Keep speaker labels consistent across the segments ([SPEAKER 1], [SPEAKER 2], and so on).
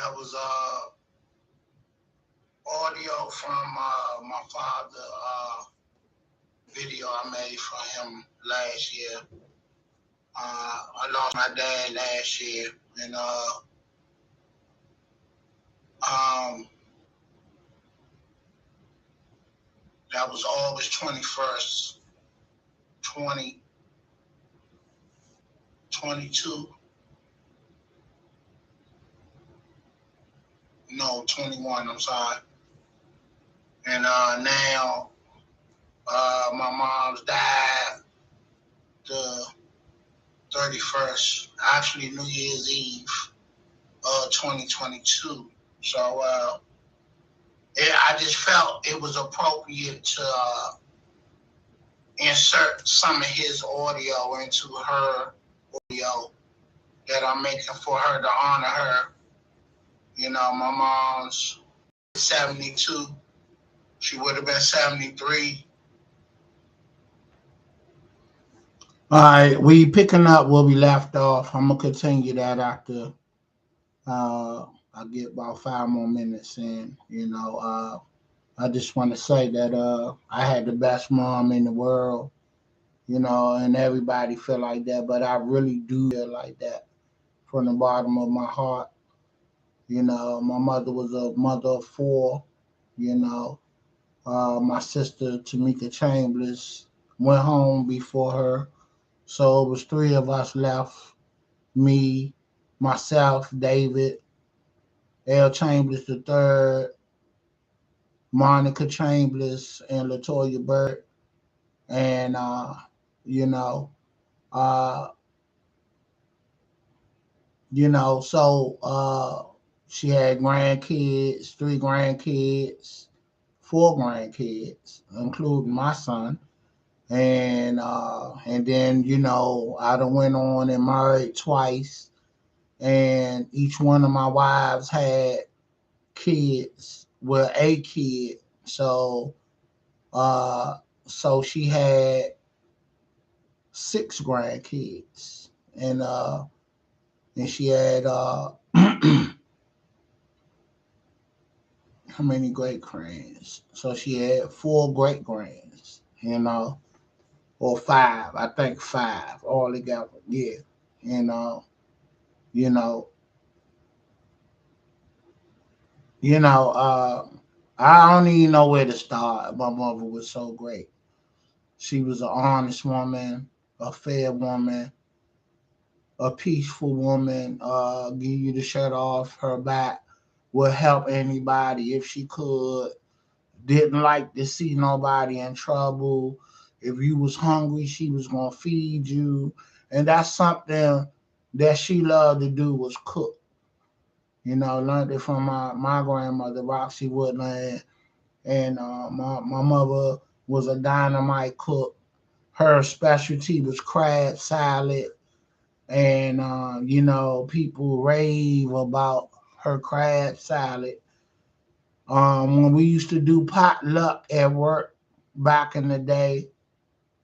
[SPEAKER 1] That was audio from my father video I made for him last year. I lost my dad last year, and um, that was August 21st, 2022. No, 21. I'm sorry. And now my mom's died the 31st, actually New Year's Eve, 2022. So I just felt it was appropriate to insert some of his audio into her audio that I'm making for her to honor her. You know, my mom's 72. She would have been 73. All right, we picking up where we left off. I'm gonna continue that after I get about 5 more minutes in. I just want to say that I had the best mom in the world. And everybody feel like that, but I really do feel like that from the bottom of my heart. My mother was a mother of four. You know, my sister Tamika Chambliss went home before her, so it was three of us left: me, myself, David, L. Chambliss the third, Monica Chambliss, and Latoya Burt, and you know, uh, she had grandkids, three grandkids, four grandkids, including my son. And then I done went on and married twice, and each one of my wives had kids, well, a kid. Uh so she had six grandkids, and she had how many great grands? So she had four great grands, or five. I think five all together. Yeah, and you know, you know, I don't even know where to start. My mother was so great. She was an honest woman, a fair woman, a peaceful woman. Give you the shirt off her back. Would help anybody if she could. Didn't like to see nobody in trouble. If you was hungry, she was gonna feed you, and that's something that she loved to do was cook. Learned it from my grandmother, Roxy Woodland, and my mother was a dynamite cook. Her specialty was crab salad, and people rave about her crab salad. When we used to do potluck at work back in the day,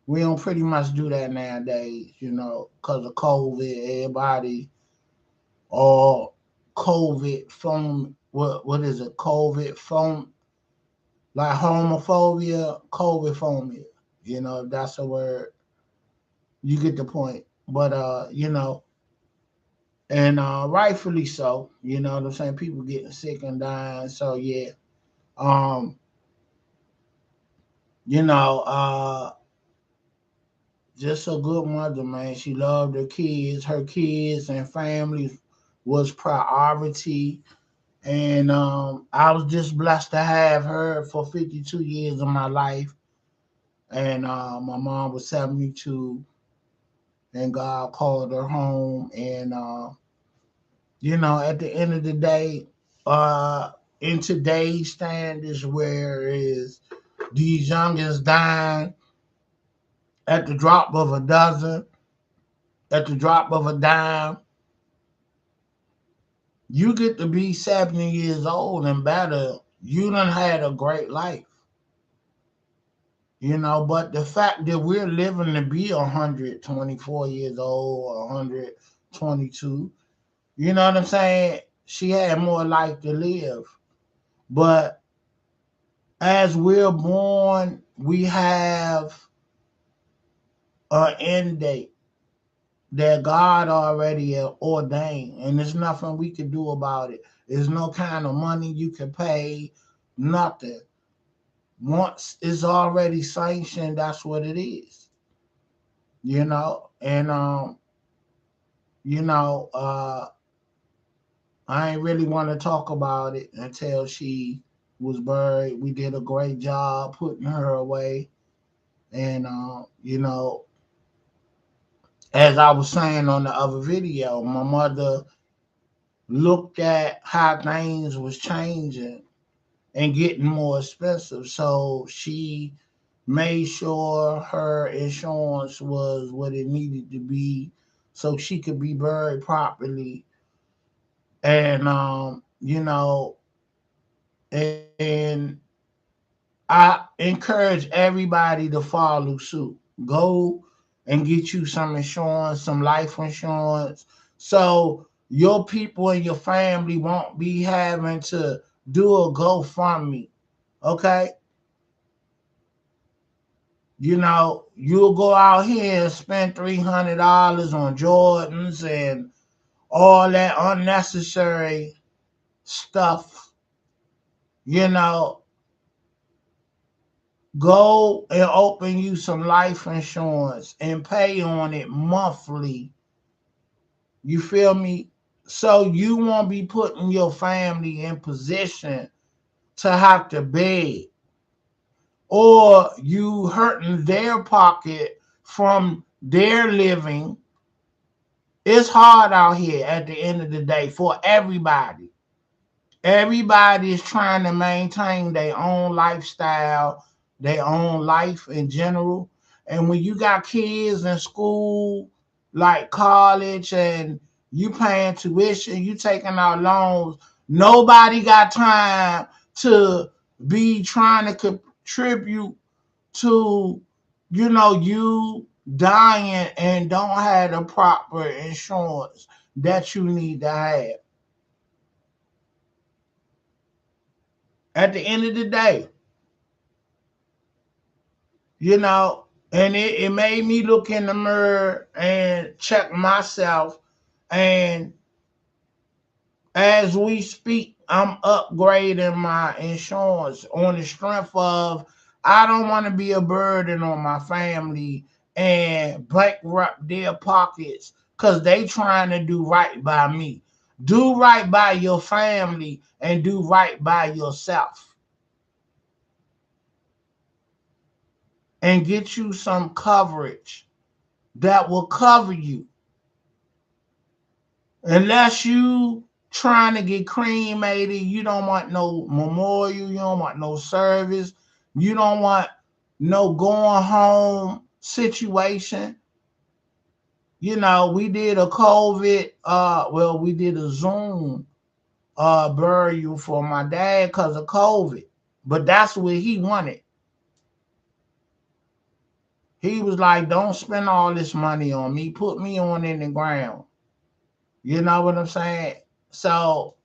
[SPEAKER 1] we don't pretty much do that nowadays, because of COVID. Everybody, all COVID phone, what is it? COVID phone, like homophobia, COVID phobia. If that's a word, you get the point. But and rightfully so. You know what I'm saying? People getting sick and dying. So yeah, um, you know, uh, just a good mother, man. She loved her kids. Her kids and family was priority. And I was just blessed to have her for 52 years of my life. And my mom was 72, and God called her home. And at the end of the day, uh, in today's standards, where is these youngins dying at the drop of a dozen, at the drop of a dime, you get to be 70 years old and better. You done had a great life, but the fact that we're living to be 124 years old or 122, you know what I'm saying? She had more life to live. But as we're born, we have an end date that God already ordained, and there's nothing we can do about it. There's no kind of money you can pay, nothing. Once it's already sanctioned, that's what it is, you know. And you know, I ain't really want to talk about it until she was buried. We did a great job putting her away, and you know, as I was saying on the other video, my mother looked at how things was changing and getting more expensive. So she made sure her insurance was what it needed to be so she could be buried properly. And you know, and I encourage everybody to follow suit. Go and get you some insurance, some life insurance, so your people and your family won't be having to do a GoFundMe. Okay? You know, you'll go out here and spend $300 on Jordans and all that unnecessary stuff. You know, go and open you some life insurance and pay on it monthly. You feel me? So you won't be putting your family in position to have to beg, or you hurting their pocket from their living. It's hard out here at the end of the day for everybody. Everybody is trying to maintain their own lifestyle, their own life in general. And when you got kids in school, like college, and you paying tuition, you taking out loans, nobody got time to be trying to contribute to, you know, you dying and don't have the proper insurance that you need to have. At the end of the day, you know, and it made me look in the mirror and check myself. And as we speak, I'm upgrading my insurance on the strength of I don't want to be a burden on my family and bankrupt their pockets because they trying to do right by me. Do right by your family and do right by yourself, and get you some coverage that will cover you. Unless you trying to get cremated, you don't want no memorial, you don't want no service, you don't want no going home situation. You know, we did a COVID, we did a Zoom burial for my dad because of COVID. But that's what he wanted. He was like, don't spend all this money on me. Put me on in the ground. You know what I'm saying? So,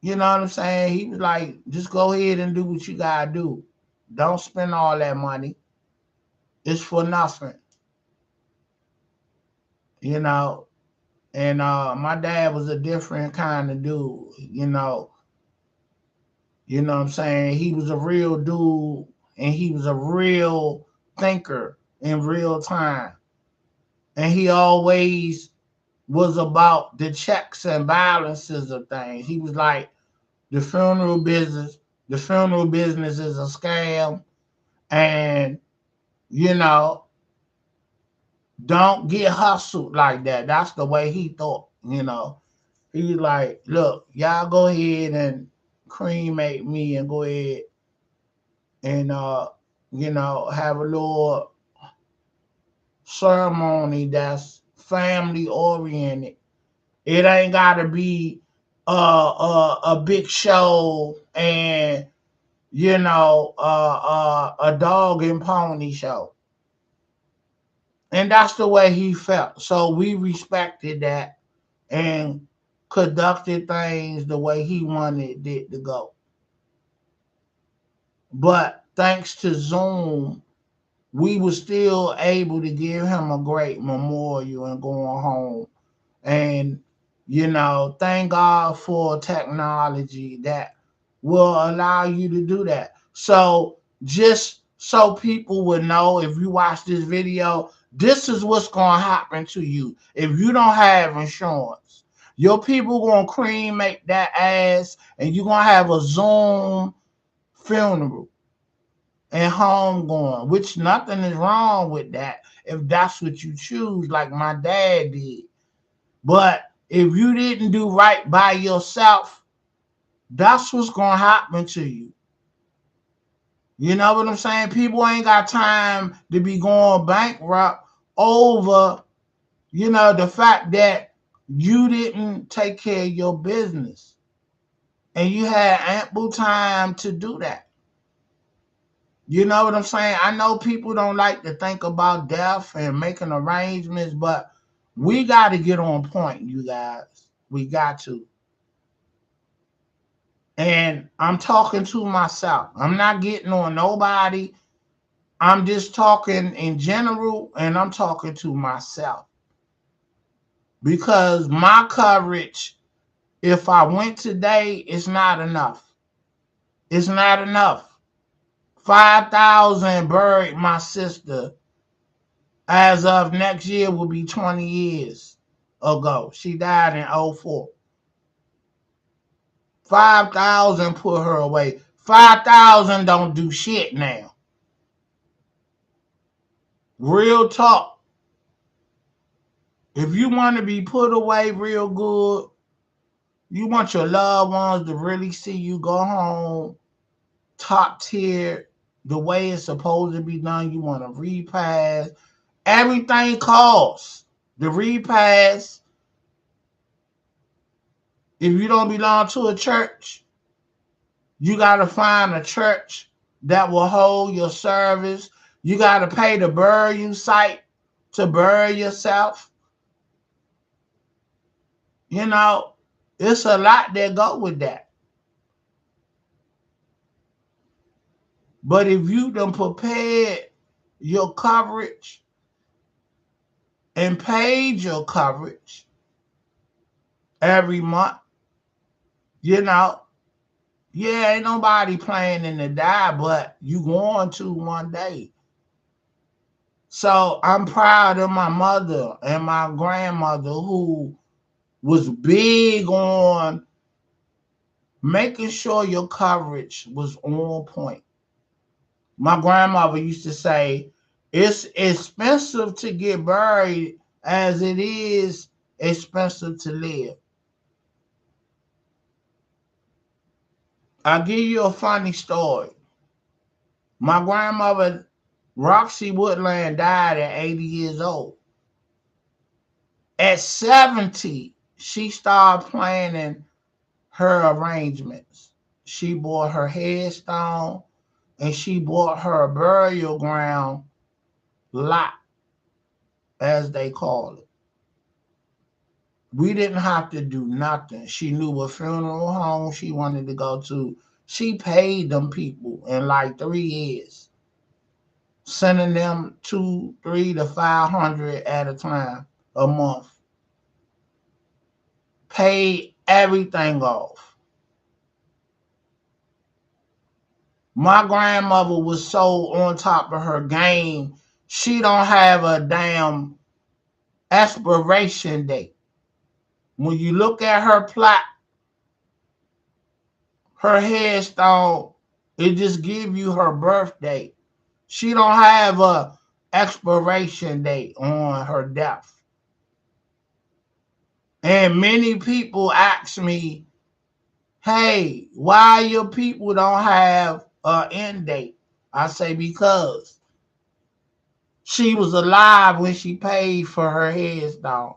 [SPEAKER 1] you know what I'm saying? He was like, just go ahead and do what you gotta do. Don't spend all that money. It's for nothing. You know. And my dad was a different kind of dude, you know. You know what I'm saying? He was a real dude, and he was a real thinker in real time. And he always was about the checks and balances of things. He was like, the funeral business, the funeral business is a scam, and you know, don't get hustled like that. That's the way he thought, you know. He's like, look, y'all go ahead and cremate me and go ahead and you know, have a little ceremony that's family oriented. It ain't gotta be a big show and you know a dog and pony show. And that's the way he felt. So we respected that, and conducted things the way he wanted it to go. But thanks to Zoom, we were still able to give him a great memorial and going home. And, thank God for technology that will allow you to do that. So, just so people would know, if you watch this video, this is what's going to happen to you if you don't have insurance. Your people going to cremate that ass, and you're going to have a Zoom funeral and homegoing, which nothing is wrong with that if that's what you choose, like my dad did. But if you didn't do right by yourself, that's what's going to happen to you. You know what I'm saying? People ain't got time to be going bankrupt over, the fact that you didn't take care of your business. And you had ample time to do that. You know what I'm saying? I know people don't like to think about death and making arrangements, but we got to get on point, you guys. We got to. And I'm talking to myself. I'm not getting on nobody. I'm just talking in general, and I'm talking to myself. Because my coverage, if I went today, it's not enough. It's not enough. 5,000 buried my sister. As of next year will be 20 years ago. She died in 2004. 5,000 put her away. 5,000 don't do shit now. Real talk. If you want to be put away real good, you want your loved ones to really see you go home top tier, the way it's supposed to be done. You want to repass. Everything costs. The repass, if you don't belong to a church, you got to find a church that will hold your service. You got to pay the burial site to bury yourself. It's a lot that go with that. But if you done prepared your coverage and paid your coverage every month, yeah, ain't nobody planning to die, but you going to one day. So I'm proud of my mother and my grandmother who was big on making sure your coverage was on point. My grandmother used to say, it's expensive to get buried as it is expensive to live. I'll give you a funny story. My grandmother, Roxy Woodland, died at 80 years old. At 70, she started planning her arrangements. She bought her headstone and she bought her burial ground lot, as they call it. We didn't have to do nothing. She knew what funeral home she wanted to go to. She paid them people in like 3 years, sending them 2, 3 to 500 at a time a month. Paid everything off. My grandmother was so on top of her game, she don't have a damn expiration date. When you look at her plaque, her headstone, it just give you her birth date. She don't have a expiration date on her death. And many people ask me, hey, why your people don't have an end date? I say, because she was alive when she paid for her headstone.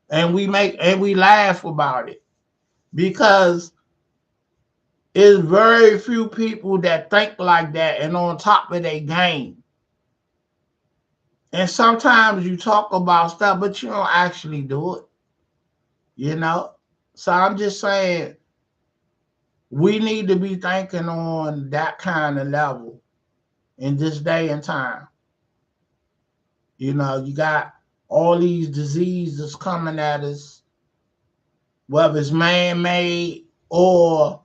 [SPEAKER 1] And we laugh about it because it's very few people that think like that and on top of their game. And sometimes you talk about stuff, but you don't actually do it. You know? So I'm just saying we need to be thinking on that kind of level in this day and time. You know, you got all these diseases coming at us, whether it's man made or,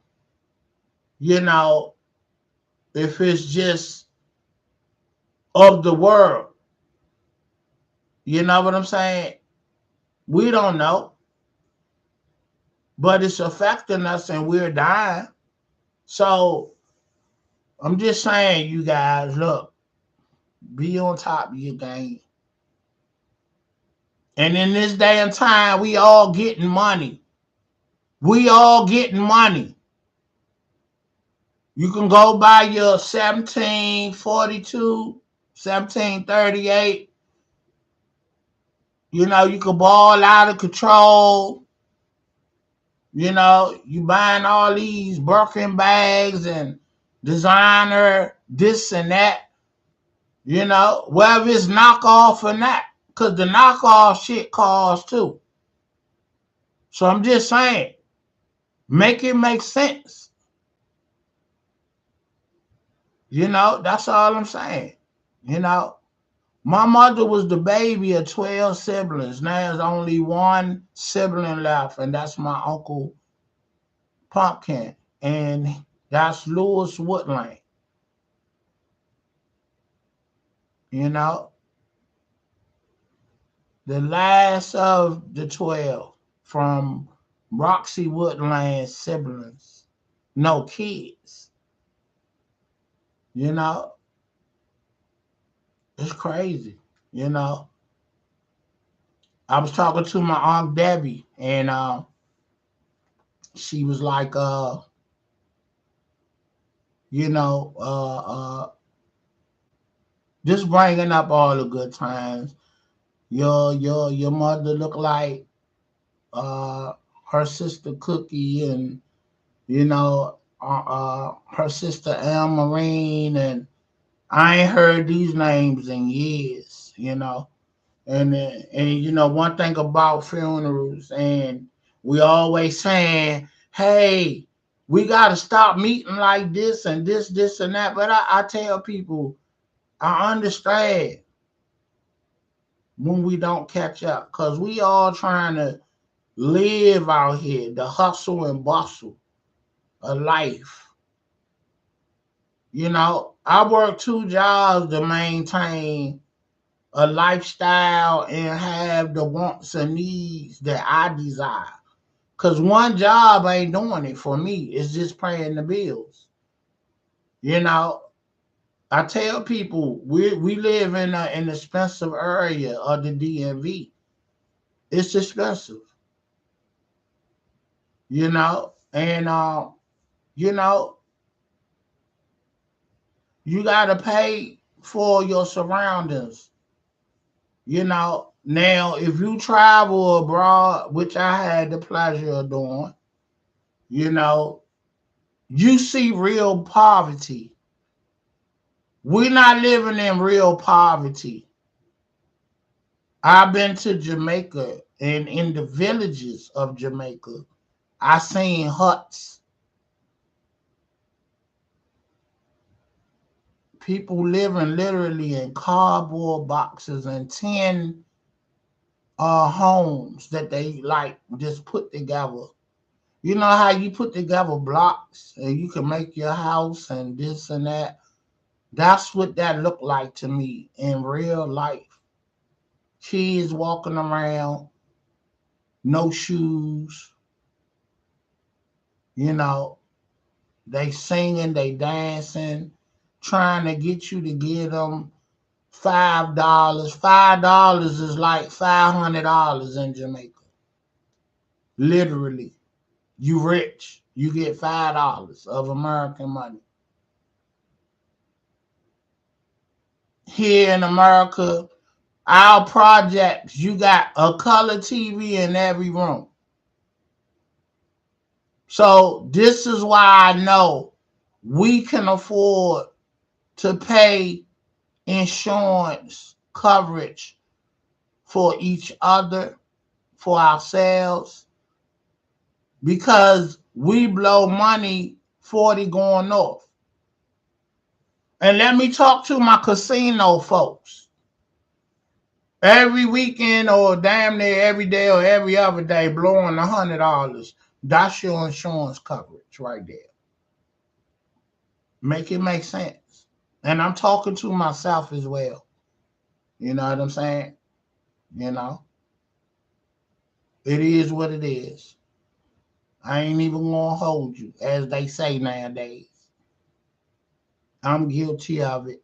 [SPEAKER 1] you know, if it's just of the world. You know what I'm saying? We don't know, but it's affecting us and we're dying. So I'm just saying, you guys, look, be on top of your game. And in this day and time, we all getting money. We all getting money. You can go buy your 1742, 1738. You know, you can ball out of control. You know, you buying all these Birkin bags and designer this and that. You know, whether it's knockoff or not. Because the knockoff shit costs too. So I'm just saying, make it make sense. You know, that's all I'm saying. You know, my mother was the baby of 12 siblings. Now there's only one sibling left, and that's my Uncle Pumpkin. And that's Lewis Woodland. You know, the last of the 12 from Roxy Woodland's siblings. No kids. You know, it's crazy. You know, I was talking to my Aunt Debbie, and she was like, you know, just bringing up all the good times. Your mother looked like uh, her sister Cookie, and you know, her sister El Marine, and I ain't heard these names in years. You know, and you know one thing about funerals, and we always saying, hey, we got to stop meeting like this and this and that. But I tell people, I understand when we don't catch up because we all trying to live out here, the hustle and bustle of life. You know, I work two jobs to maintain a lifestyle and have the wants and needs that I desire. Because one job ain't doing it for me. It's just paying the bills. You know, I tell people we live in an expensive area of the DMV. It's expensive, you know, and you know, you gotta pay for your surroundings. You know, now if you travel abroad, which I had the pleasure of doing, you know, you see real poverty. We're not living in real poverty. I've been to Jamaica, and in the villages of Jamaica, I seen huts. People living literally in cardboard boxes and tin homes that they like just put together. You know how you put together blocks and you can make your house and this and that. That's what that looked like to me in real life. Kids walking around, no shoes, you know, they singing, they dancing, trying to get you to give them $5. $5 is like $500 in Jamaica. Literally, you rich, you get $5 of American money. Here in America, our projects, you got a color TV in every room. So this is why I know we can afford to pay insurance coverage for each other, for ourselves, because we blow money 40 going north. And let me talk to my casino folks. Every weekend or damn near every day or every other day blowing $100. That's your insurance coverage right there. Make it make sense. And I'm talking to myself as well. You know what I'm saying? You know, it is what it is. I ain't even gonna hold you, as they say nowadays. I'm guilty of it,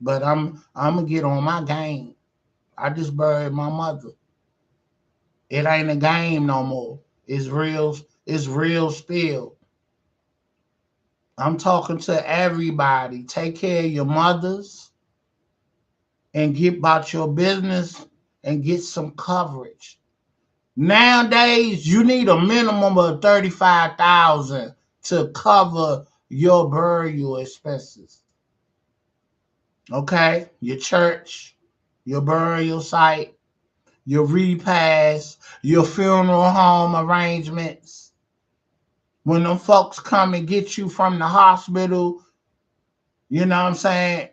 [SPEAKER 1] but I'm gonna get on my game. I just buried my mother. It ain't a game no more. It's real. It's real spill. I'm talking to everybody. Take care of your mothers and get about your business and get some coverage. Nowadays, you need a minimum of 35,000 to cover your burial expenses. Okay, your church, your burial site, your repast, your funeral home arrangements. When them folks come and get you from the hospital, you know what I'm saying?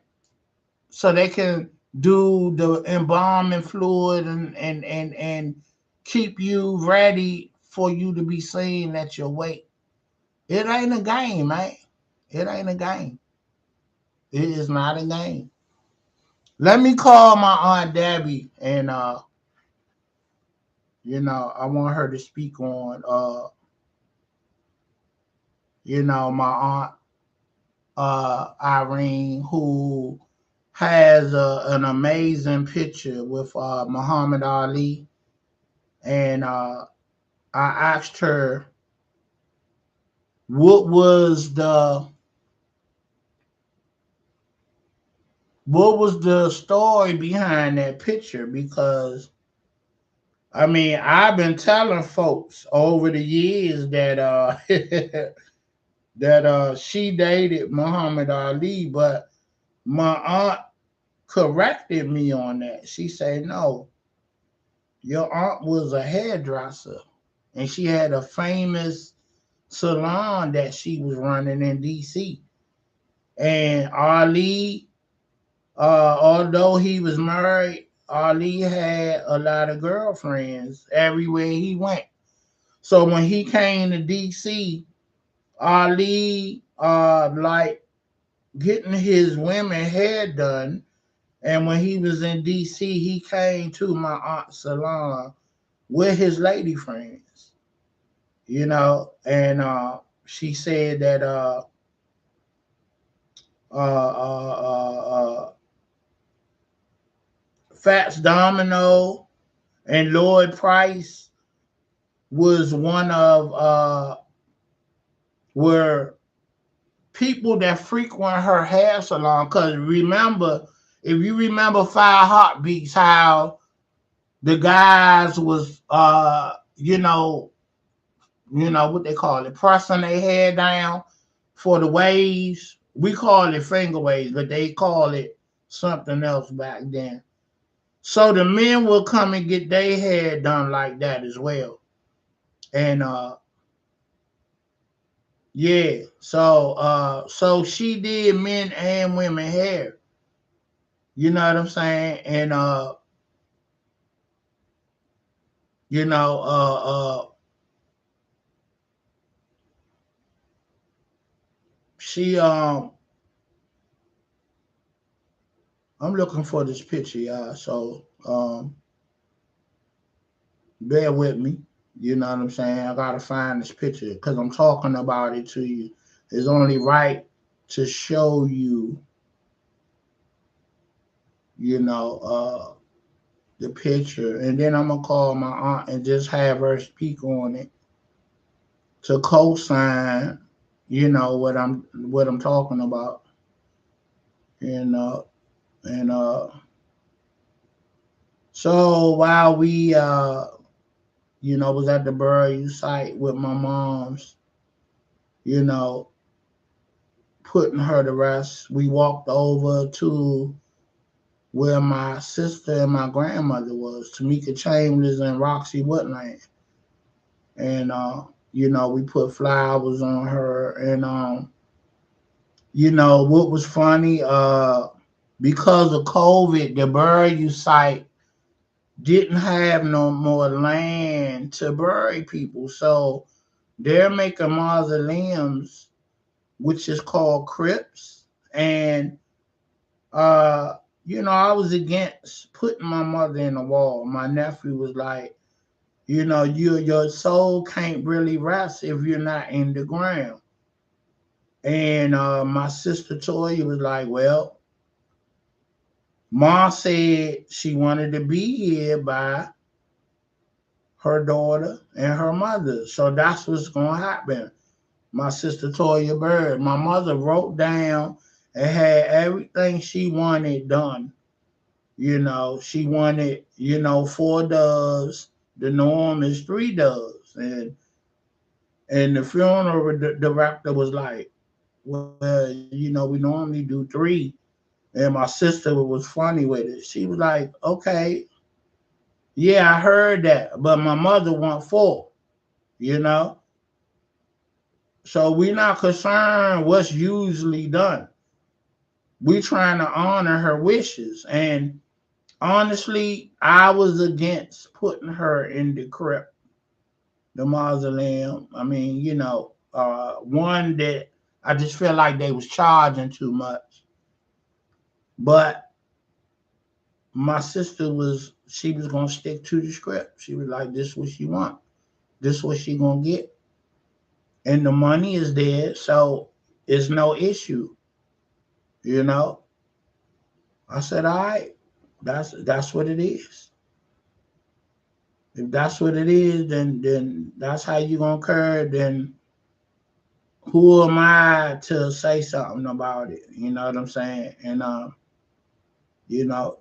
[SPEAKER 1] So they can do the embalming fluid and keep you ready for you to be seen at your wake. It ain't a game, man. It ain't a game. It is not a game. Let me call my Aunt Debbie and I want her to speak on my aunt Irene, who has an amazing picture with Muhammad Ali, and I asked her what was the story behind that picture, because I mean I've been telling folks over the years that she dated Muhammad Ali, but my aunt corrected me on that. She said, no, your aunt was a hairdresser and she had a famous salon that she was running in DC. And Ali, although he was married, Ali had a lot of girlfriends everywhere he went. So when he came to DC, Ali like getting his women hair done. And when he was in DC, he came to my aunt's salon with his lady friends, and she said that uh, uh, uh, Fats Domino and Lloyd Price was one of were people that frequent her hair salon. Because remember, if you remember Five Heartbeats, how the guys was what they call it, pressing their hair down for the waves. We call it finger waves, but they call it something else back then. So the men will come and get their hair done like that as well. And yeah, so she did men and women hair. You know what I'm saying? And you know, she I'm looking for this picture, y'all. So bear with me. You know what I'm saying? I gotta find this picture because I'm talking about it to you. It's only right to show you, the picture, and then I'm gonna call my aunt and just have her speak on it to co-sign, what I'm talking about, and so while we was at the burial site with my mom's, you know, putting her to rest, we walked over to where my sister and my grandmother was, Tamika Chambliss and Roxy Woodland. And We put flowers on her, and what was funny, because of COVID, the burial site didn't have no more land to bury people, so they're making mausoleums, which is called crypts, and uh, I was against putting my mother in the wall. My nephew was like, your soul can't really rest if you're not in the ground. And my sister Toya was like, well, Mom said she wanted to be here by her daughter and her mother. So that's what's going to happen. My sister Toya Bird, my mother wrote down and had everything she wanted done. She wanted, four doves. The norm is three doves. And the funeral director was like, well, we normally do three. And my sister was funny with it. She was like, okay, yeah, I heard that, but my mother want four, you know? So we're not concerned what's usually done. We trying to honor her wishes. And honestly, I was against putting her in the crypt, the mausoleum. I mean, one that I just felt like they was charging too much. But my sister she was gonna stick to the script. She was like, this what she want. This what she gonna get. And the money is there, so it's no issue, you know. I said, all right, that's what it is. If that's what it is, then that's how you gonna curve. Then who am I to say something about it? You know what I'm saying? And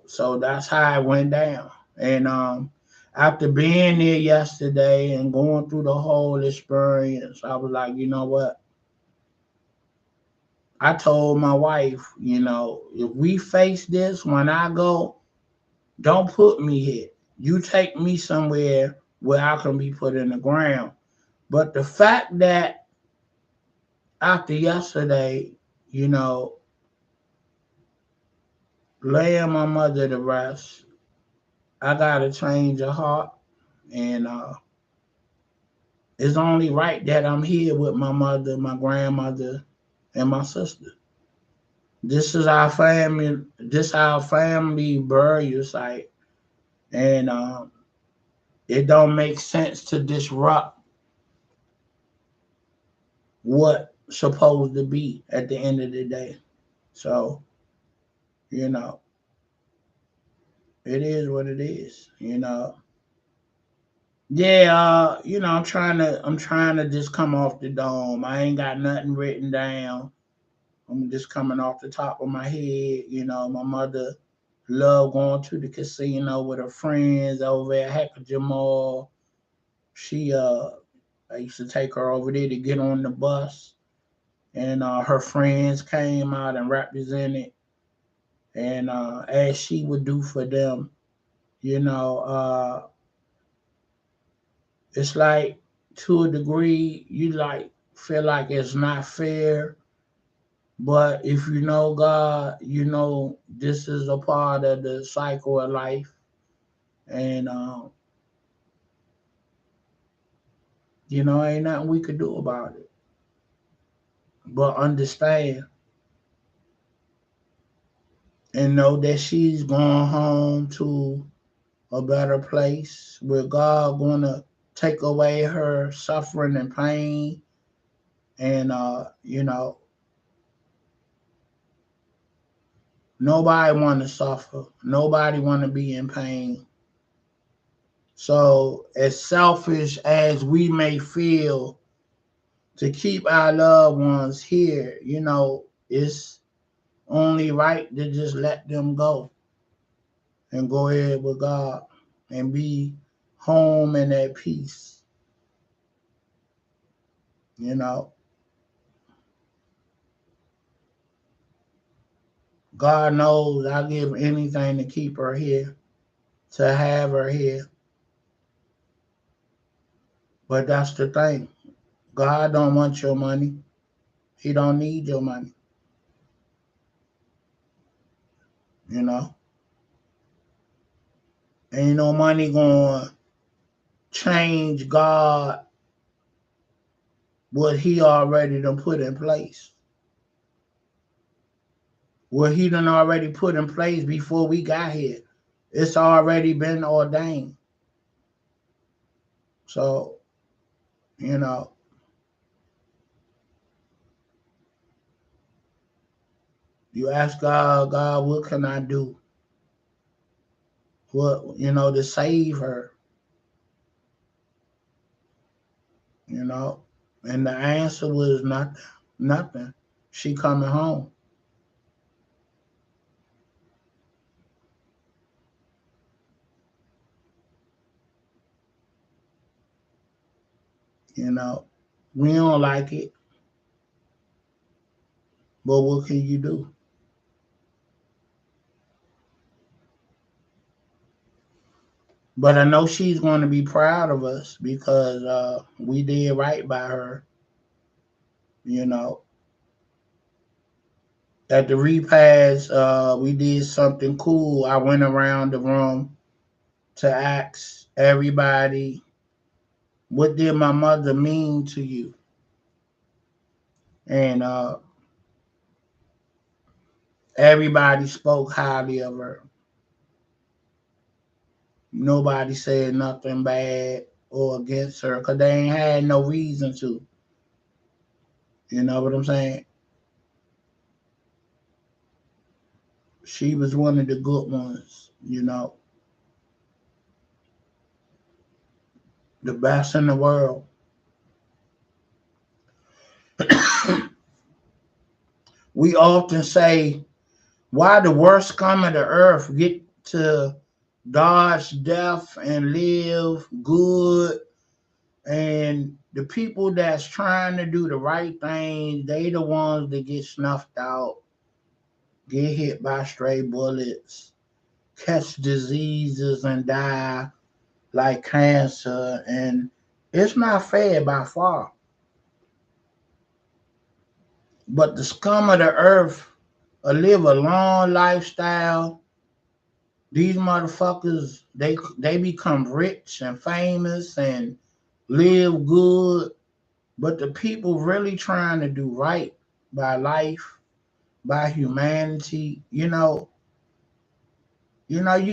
[SPEAKER 1] so that's how it went down. And after being there yesterday and going through the whole experience, I was like, you know what? I told my wife, if we face this when I go, don't put me here. You take me somewhere where I can be put in the ground. But the fact that after yesterday, you know, laying my mother to rest, I got to change her heart. And it's only right that I'm here with my mother, my grandmother, and my sister. This is our family. This our family burial site, and it don't make sense to disrupt what supposed to be at the end of the day. So you know, it is what it is. Yeah. I'm trying to just come off the dome. I ain't got nothing written down. I'm just coming off the top of my head. My mother loved going to the casino with her friends over at Hacker Mall. She I used to take her over there to get on the bus, and her friends came out and represented, and as she would do for them, you know, it's like to a degree you like feel like it's not fair, but if you know God, this is a part of the cycle of life, and ain't nothing we could do about it. But understand and know that she's going home to a better place where God gonna take away her suffering and pain, and nobody want to suffer, nobody want to be in pain. So as selfish as we may feel to keep our loved ones here, it's only right to just let them go and go ahead with God and be home and at peace. You know, God knows I give anything to keep her here, to have her here. But that's the thing. God don't want your money. He don't need your money. You know, ain't no money gonna change God what He already done put in place. What He done already put in place before we got here. It's already been ordained. So, you know, you ask God, God, what can I do? What, to save her, you know? And the answer was nothing. Nothing. She coming home. You know, we don't like it, but what can you do? But I know she's going to be proud of us because we did right by her. You know, at the repast, we did something cool. I went around the room to ask everybody, what did my mother mean to you? And everybody spoke highly of her. Nobody said nothing bad or against her because they ain't had no reason to. You know what I'm saying? She was one of the good ones, the best in the world. We often say, why the worst scum of the earth get to dodge death and live good, and the people that's trying to do the right thing, they the ones that get snuffed out, get hit by stray bullets, catch diseases and die like cancer, and it's not fair by far. But the scum of the earth live a long lifestyle. These motherfuckers, they become rich and famous and live good. But the people really trying to do right by life, by humanity, you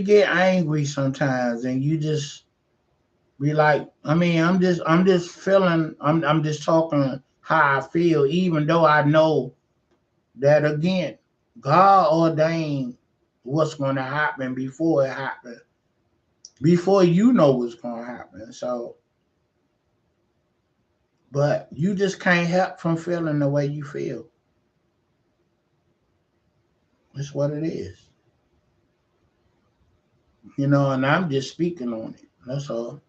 [SPEAKER 1] get angry sometimes and you just be like, I mean, I'm just feeling, I'm just talking how I feel, even though I know that again, God ordained what's going to happen before it happens, before you know what's going to happen. So, but you just can't help from feeling the way you feel. It's what it is, and I'm just speaking on it. That's all.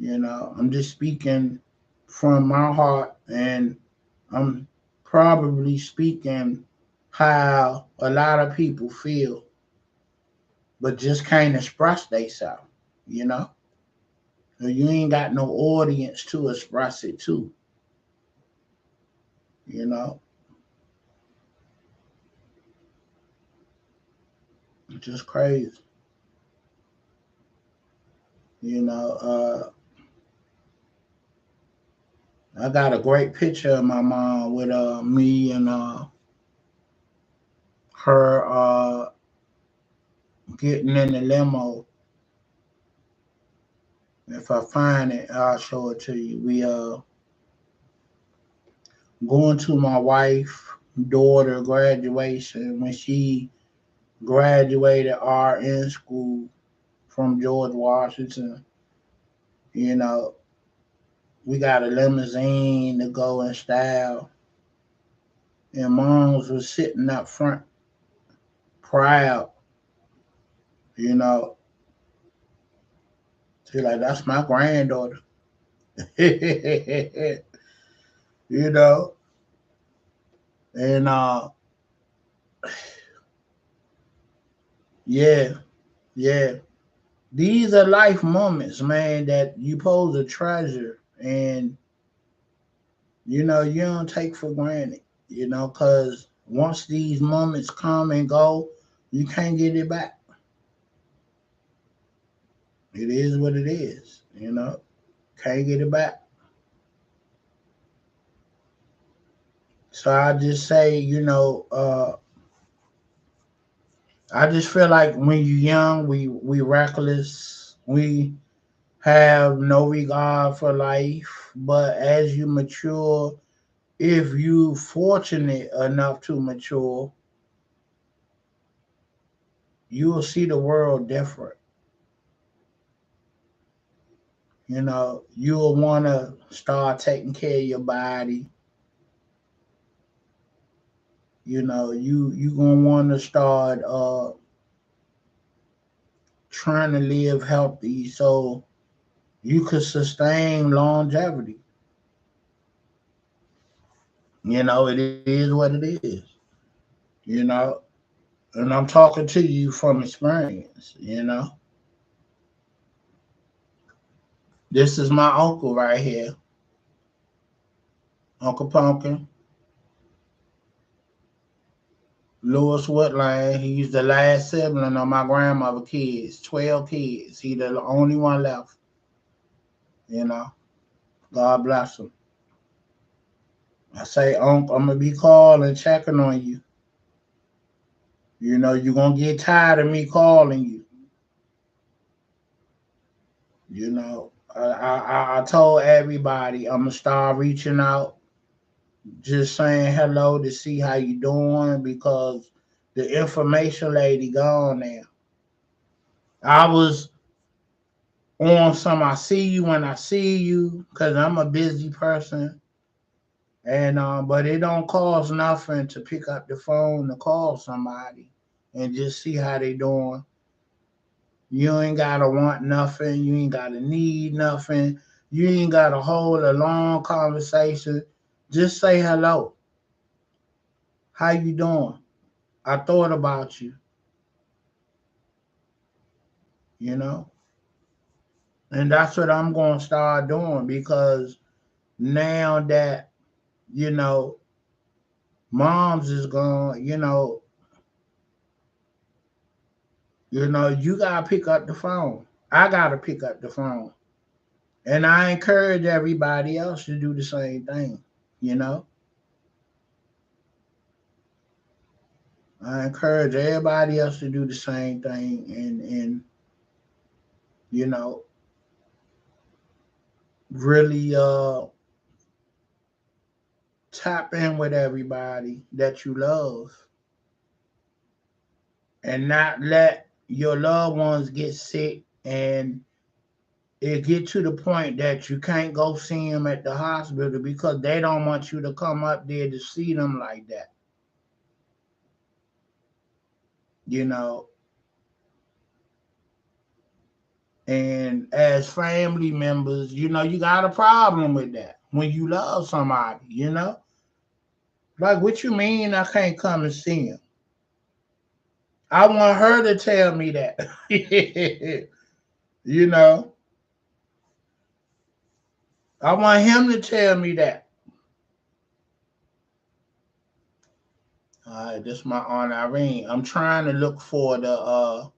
[SPEAKER 1] I'm just speaking from my heart, and I'm probably speaking how a lot of people feel, but just can't express themselves, you know? So you ain't got no audience to express it to, you know? It's just crazy. You know, I got a great picture of my mom with me and her getting in the limo. If I find it, I'll show it to you. We going to my wife daughter graduation when she graduated RN school from George Washington. You know, we got a limousine to go in style, and moms was sitting up front, proud. You know, she like, that's my granddaughter. you know, and yeah, yeah. These are life moments, man, that you pose a treasure. And You don't take for granted, because once these moments come and go, you can't get it back. It is what it is. Can't get it back. So I just say, I just feel like when you're young, we reckless. We have no regard for life. But as you mature, if you fortunate enough to mature, you will see the world different. You'll want to start taking care of your body. You gonna want to start trying to live healthy so you could sustain longevity. It is what it is. You know, and I'm talking to you from experience. This is my uncle right here, Uncle Pumpkin, Lewis Woodland. He's the last sibling of my grandmother kids, 12 kids. He the only one left. You know, God bless him. I say, Uncle, I'm gonna be calling, checking on you. You're gonna get tired of me calling you. I told everybody I'm gonna start reaching out, just saying hello to see how you doing because the information lady gone now. I was on some I see you when I see you because I'm a busy person, and but it don't cost nothing to pick up the phone to call somebody and just see how they doing. You ain't gotta want nothing. You ain't gotta need nothing. You ain't gotta hold a long conversation. Just say hello. How you doing? I thought about you, you know? And that's what I'm gonna start doing because now that, you know, mom's is gone, you gotta pick up the phone. I gotta pick up the phone. And I encourage everybody else to do the same thing, you know? I encourage everybody else to do the same thing and you know really tap in with everybody that you love and not let your loved ones get sick and it get to the point that you can't go see them at the hospital because they don't want you to come up there to see them like that. You know, and as family members, you got a problem with that when you love somebody. Like, what you mean I can't come and see him? I want her to tell me that. you know, I want him to tell me that. All right, this is my Aunt Irene. I'm trying to look for the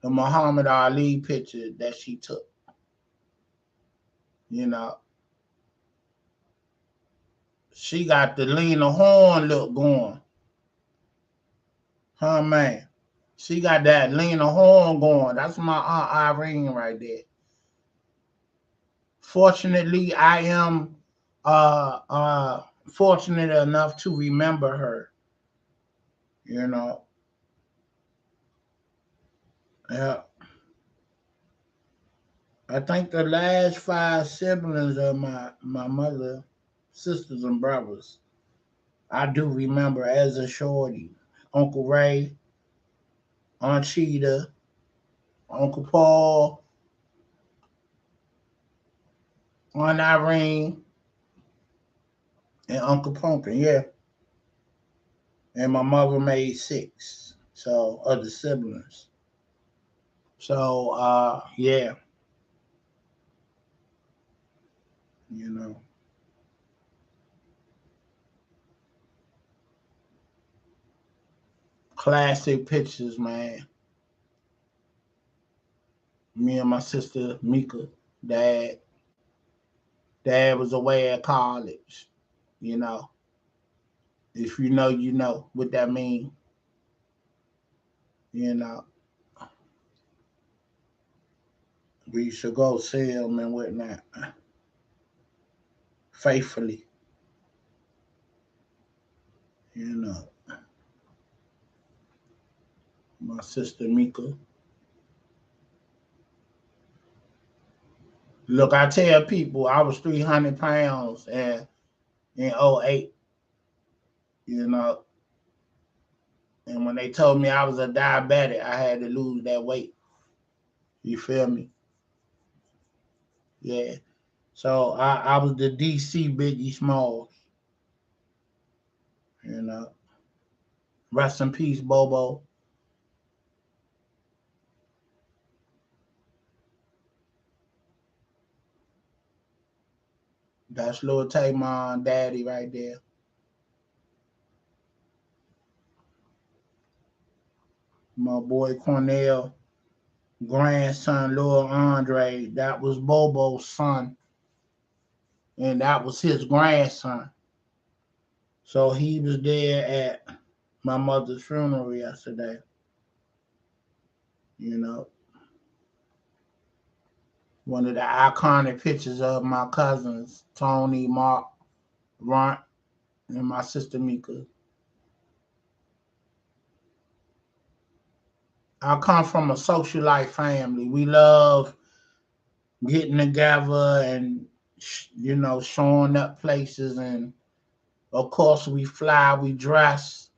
[SPEAKER 1] Muhammad Ali picture that she took. You know, she got the Lena Horne look going. Huh, man? She got that Lena Horne going. That's my Aunt Irene right there. Fortunately, I am fortunate enough to remember her. You know, yeah. I think the last five siblings of my mother, sisters and brothers, I do remember as a shorty. Uncle Ray, Aunt Cheetah, Uncle Paul, Aunt Irene, and Uncle Pumpkin. Yeah, and my mother made six, so other siblings. So yeah, you know. Classic pictures, man. Me and my sister Mika, dad. Dad was away at college. You know, if you know, you know what that mean. You know, we should go see him and whatnot faithfully. You know, my sister Mika. Look, I tell people I was 300 pounds and in '08. You know, and when they told me I was a diabetic, I had to lose that weight. You feel me? Yeah. So I was the DC Biggie Smalls. You know, rest in peace, Bobo. That's Lil Tay mom, daddy right there. My boy Cornell, grandson Lil Andre. That was Bobo's son, and that was his grandson. So he was there at my mother's funeral yesterday. You know, one of the iconic pictures of my cousins, Tony, Mark, Ron, and my sister Mika. I come from a social life family. We love getting together and showing up places, and of course we fly, we dress.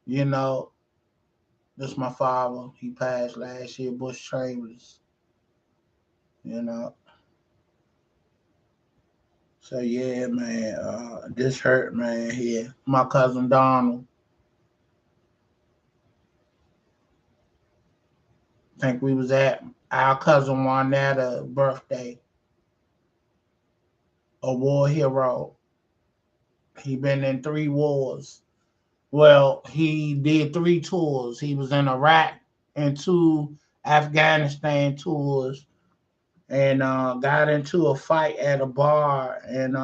[SPEAKER 1] You know, this my father. He passed last year, Bush Chambliss. You know, so yeah, man. This hurt, man. Here, my cousin Donald. I think we was at our cousin Juanetta birthday. A war hero. He been in 3 wars. Well, he did 3 tours. He was in Iraq and 2 Afghanistan tours, and got into a fight at a bar, and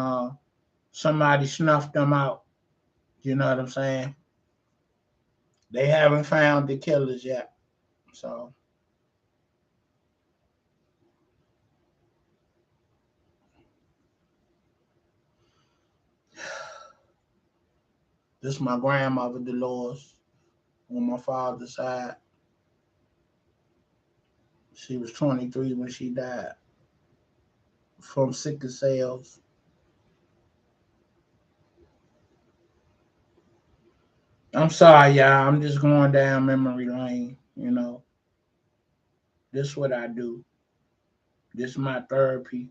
[SPEAKER 1] somebody snuffed him out. You know what I'm saying? They haven't found the killers yet. So this is my grandmother, Dolores, on my father's side. She was 23 when she died from sickle cells. I'm sorry, y'all. I'm just going down memory lane. You know, this is what I do. This is my therapy.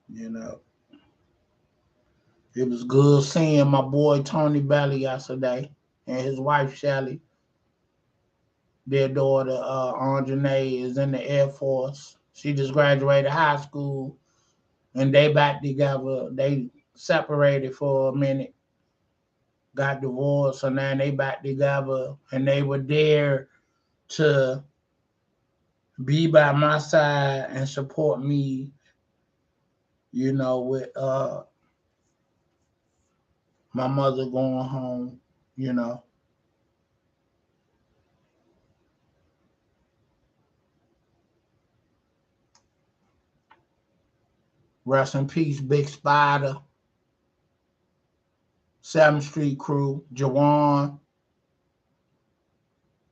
[SPEAKER 1] You know, it was good seeing my boy Tony Belly yesterday and his wife Shelly. Their daughter Anjanae is in the Air Force. She just graduated high school, and they back together. They separated for a minute, got divorced, and then they back together, and they were there to be by my side and support me. You know, with my mother going home. You know, rest in peace, Big Spider, 7th Street Crew, Jawan.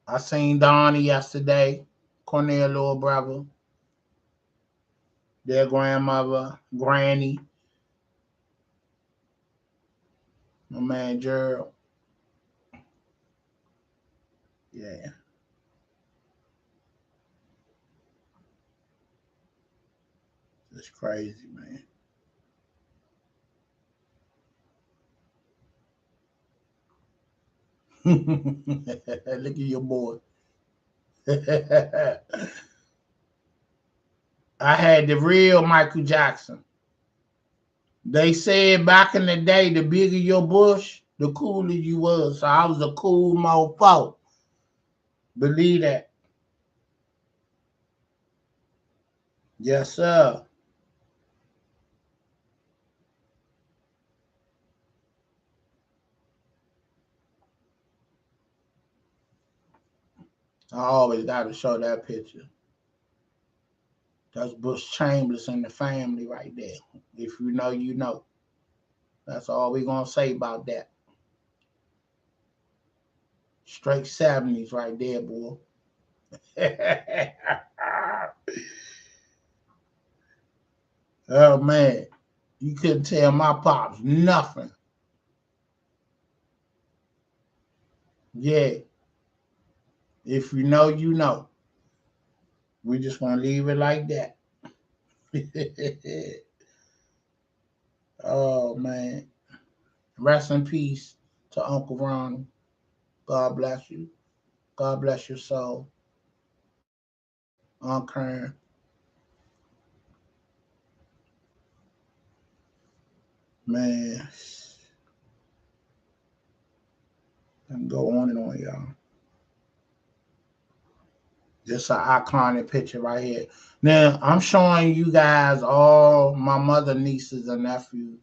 [SPEAKER 1] I seen Donnie yesterday, Cornell little brother, their grandmother, Granny, my man Gerald. Yeah, it's crazy, man. Look at your boy. I had the real Michael Jackson. They said back in the day, the bigger your bush, the cooler you was. So I was a cool mofo. Believe that. Yes, sir. I always got to show that picture. That's Bush Chambliss and the family right there. If you know, you know. That's all we gonna say about that. Straight 70s right there, boy. Oh man. You couldn't tell my pops nothing. Yeah. If you know, you know. We just want to leave it like that. Oh man. Rest in peace to Uncle Ronald. God bless you. God bless your soul. Aunt Karen. Man. I can go on and on, y'all. Just an iconic picture right here. Now, I'm showing you guys all my mother, nieces, and nephews.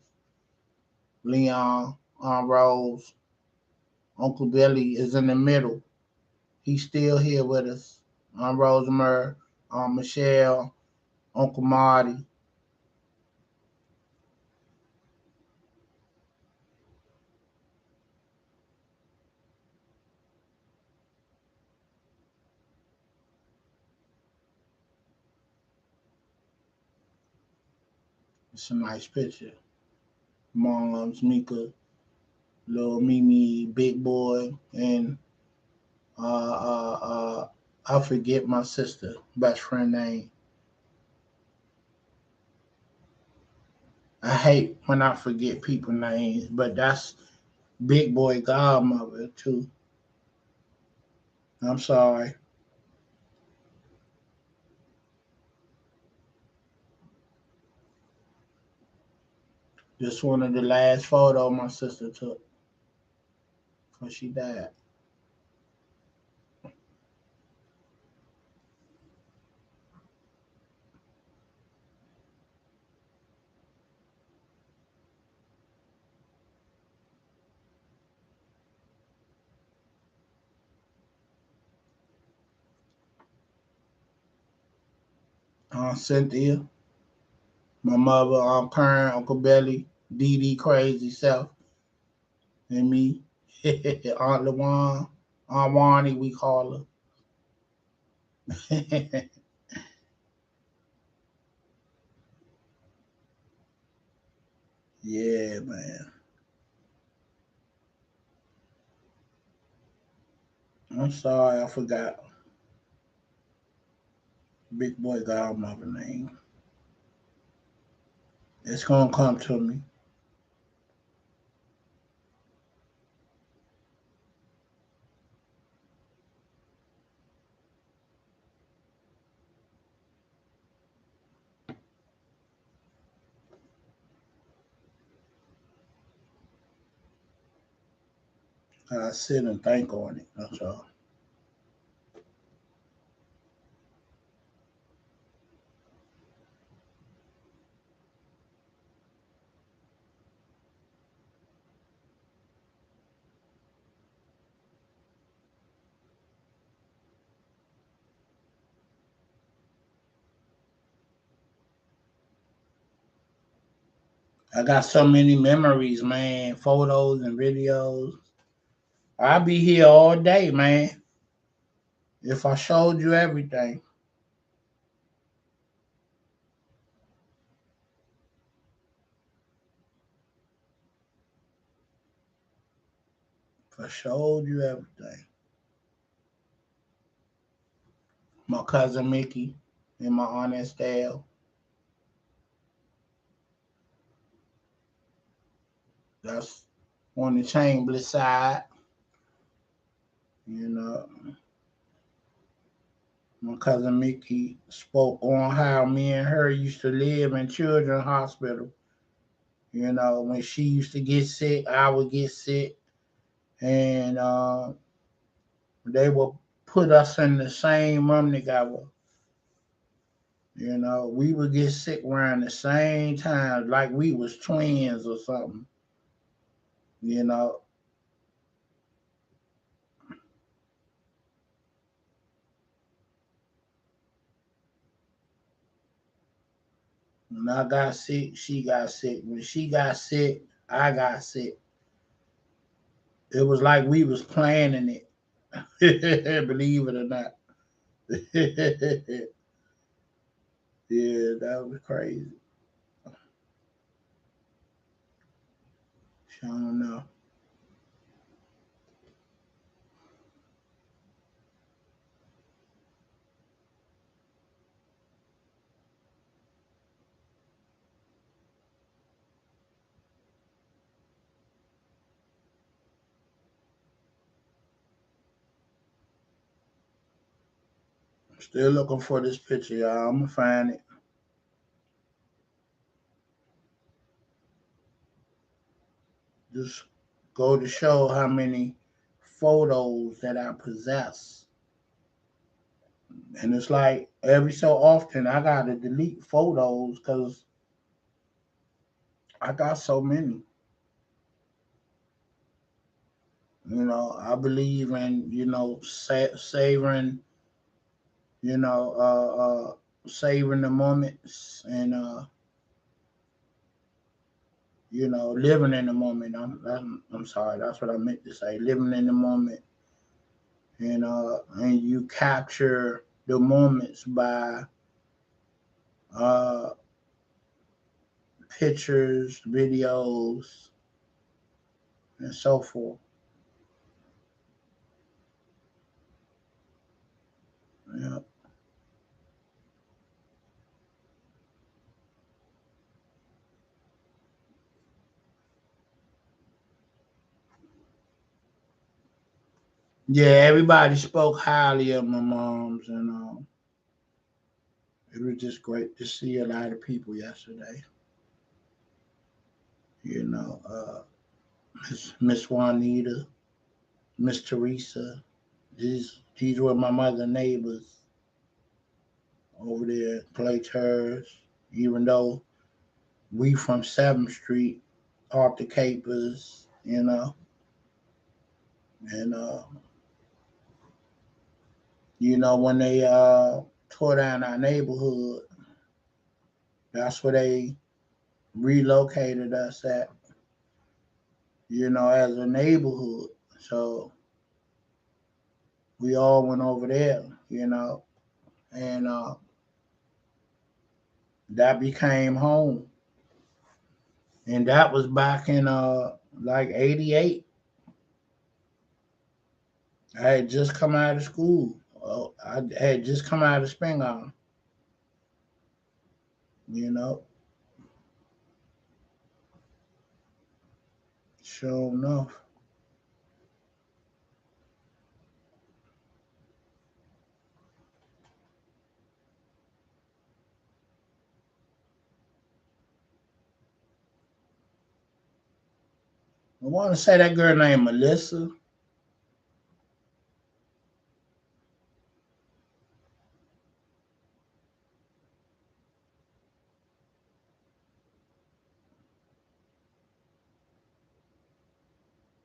[SPEAKER 1] Leon, Aunt Rose, Uncle Billy is in the middle. He's still here with us. Aunt Rosemary, Aunt Michelle, Uncle Marty. It's a nice picture. Moms, Mika, little Mimi, Big Boy, and I forget my sister best friend name. I hate when I forget people names, but that's Big Boy godmother too. I'm sorry. Just one of the last photo my sister took when she died. Aunt Cynthia, my mother, Aunt Karen, Uncle Billy, Dee Dee crazy self, and me. Aunt Lawan, Aunt Wani, we call her. Yeah, man. I'm sorry, I forgot Big Boy godmother name. It's gonna come to me. I sit and think on it. That's all. I got so many memories, man, photos and videos. I'll be here all day, man. If I showed you everything, if I showed you everything. My cousin Mickey and my aunt Estelle. That's on the Chambliss side. You know, my cousin Mickey spoke on how me and her used to live in children's hospital. You know, when she used to get sick, I would get sick. and they will put us in the same room together. We would get sick around the same time, like we was twins or something. You know, when I got sick, she got sick. When she got sick, I got sick. It was like we was planning it. Believe it or not. Yeah, that was crazy. I don't know. Still looking for this picture, y'all. I'm gonna find it. Just go to show how many photos that I possess. And it's like every so often I gotta delete photos because I got so many. I believe in savoring, you know, savoring the moments and living in the moment. I'm sorry, that's what I meant to say. Living in the moment, and you capture the moments by uh, pictures, videos, and so forth. Yeah. Yeah, everybody spoke highly of my mom's, and it was just great to see a lot of people yesterday. Miss Juanita, Miss Theresa. These were my mother neighbors over there, Clay Terrace. Even though we from 7th Street, Arthur Capers, and when they tore down our neighborhood, that's where they relocated us at, as a neighborhood. So we all went over there, and that became home. And that was back in like 88. I had just come out of school. I had just come out of Spring Island, you know. Sure enough. I want to say that girl named Melissa.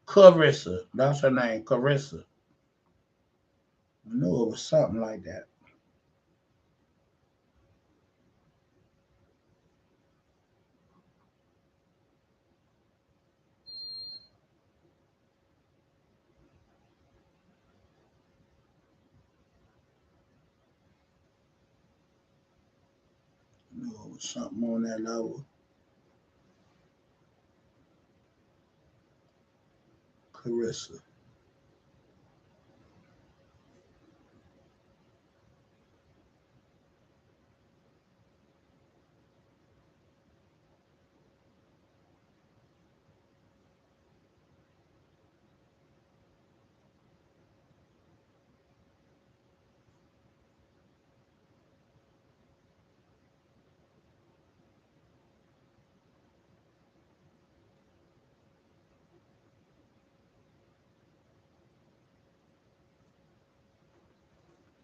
[SPEAKER 1] Clarissa. That's her name, Clarissa. I knew it was something like that. I knew it was something on that level. Clarissa.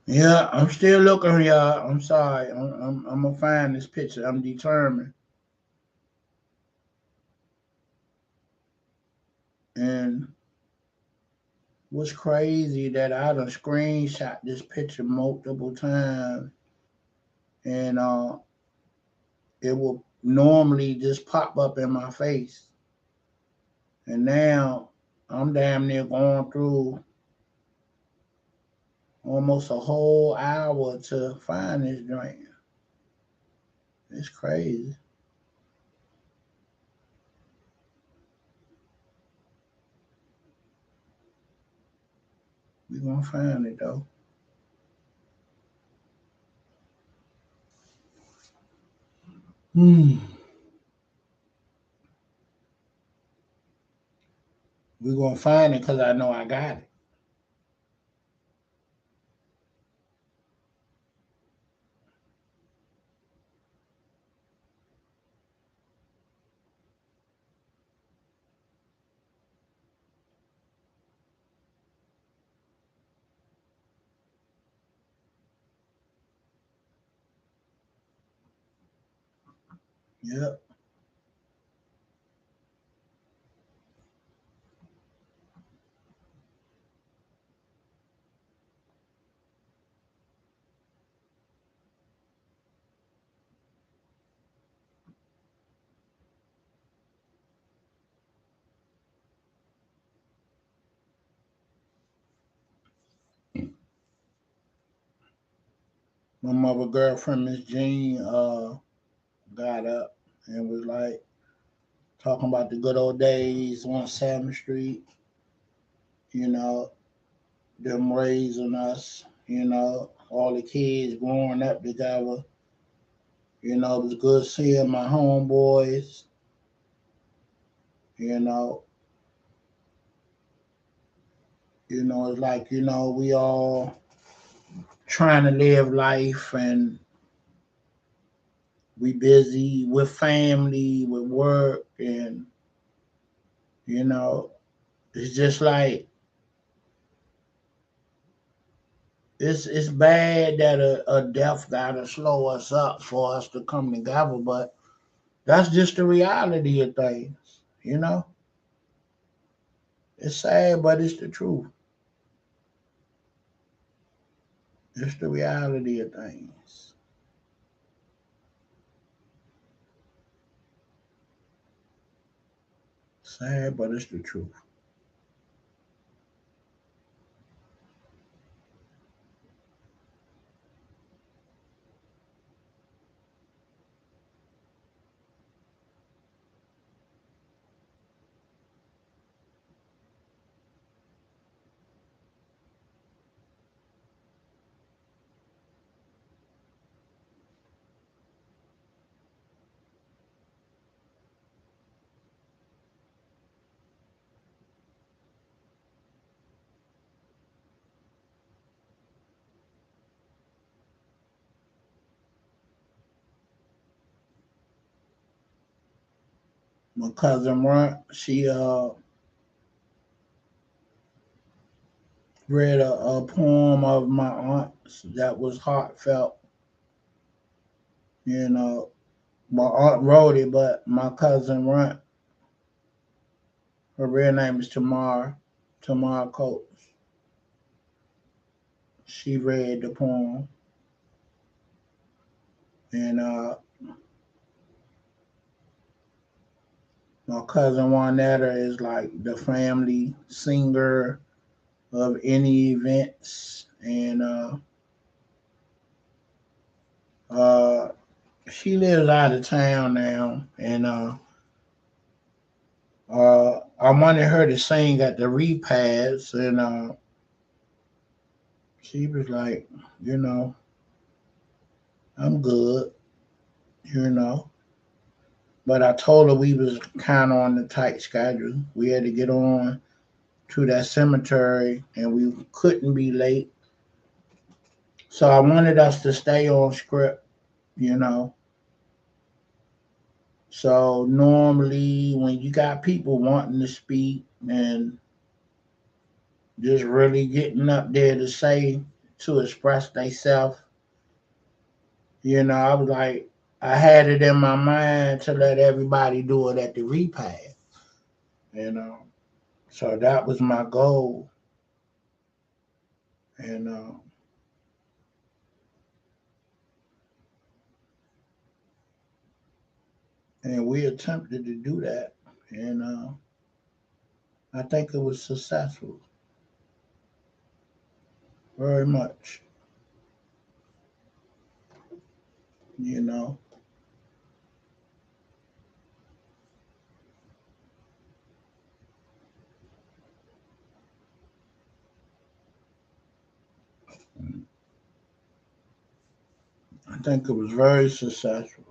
[SPEAKER 1] Yeah, I'm still looking, y'all. I'm sorry. I'm gonna find this picture. I'm determined. And what's crazy that I done screenshot this picture multiple times, and it will normally just pop up in my face, and now I'm damn near going through almost a whole hour to find this joint. It's crazy. We gonna find it though. Hmm. We gonna find it because I know I got it. Yep. My mother girlfriend Miss Jean got up and was like talking about the good old days on 7th Street, you know, them raising us, all the kids growing up together. It was good seeing my homeboys, you know. It's like, we all trying to live life and we busy with family, with work, and you know, it's just like it's bad that a death gotta slow us up for us to come together, but that's just the reality of things, It's sad, but it's the truth. It's the reality of things. Sad, but it's the truth. My cousin Runt, she read a poem of my aunt's that was heartfelt. You know, my aunt wrote it, but my cousin Runt, her real name is Tamar Coates. She read the poem, and my cousin Juanetta is like the family singer of any events, and uh, she lives out of town now, and I wanted her to sing at the repast, and she was like, you know, I'm good, you know. But I told her we was kind of on the tight schedule. We had to get on to that cemetery, and we couldn't be late. So I wanted us to stay on script, you know. So normally, when you got people wanting to speak and just really getting up there to say, to express themselves. I was like, I had it in my mind to let everybody do it at the repast, you know. So that was my goal, you know. And we attempted to do that, and I think it was successful, very much, you know. I think it was very successful.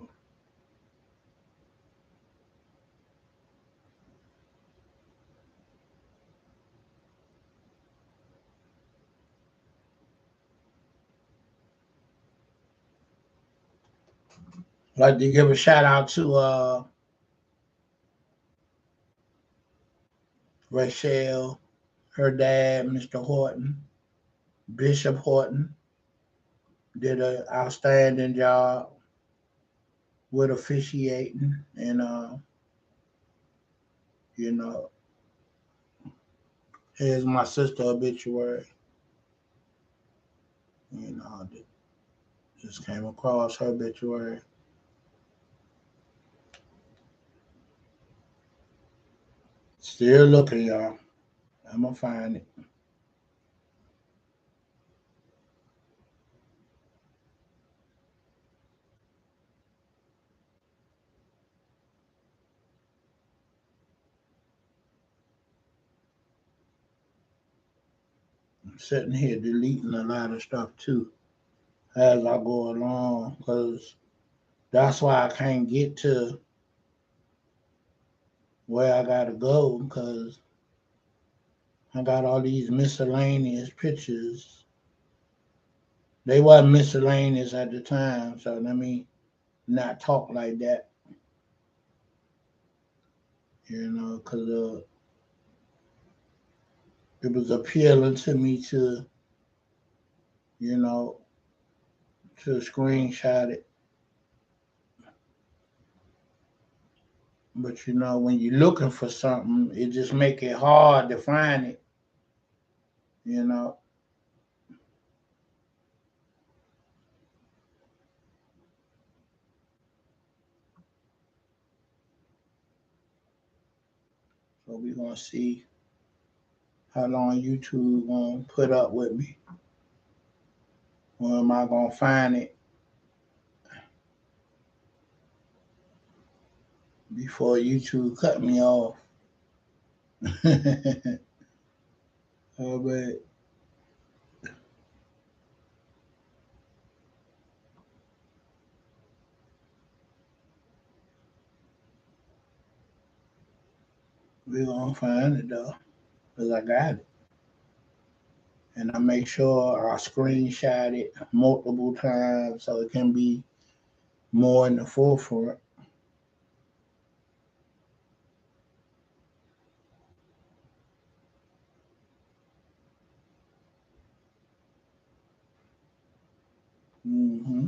[SPEAKER 1] I'd like to give a shout out to Rachel, her dad, Mr. Horton, Bishop Horton, did an outstanding job with officiating, and you know, here's my sister obituary. Just came across her obituary. Still looking, y'all. I'm gonna find it. I'm sitting here deleting a lot of stuff too as I go along, because that's why I can't get to where I gotta go, because I got all these miscellaneous pictures. They wasn't miscellaneous at the time, so let me not talk like that, because it was appealing to me to, you know, to screenshot it. But when you're looking for something, it just make it hard to find it. You know, so we're gonna see how long YouTube gonna put up with me. Or am I gonna find it before YouTube cut me off? Oh, but we're gonna find it though, because I got it. And I make sure I screenshot it multiple times so it can be more in the forefront. Hmm.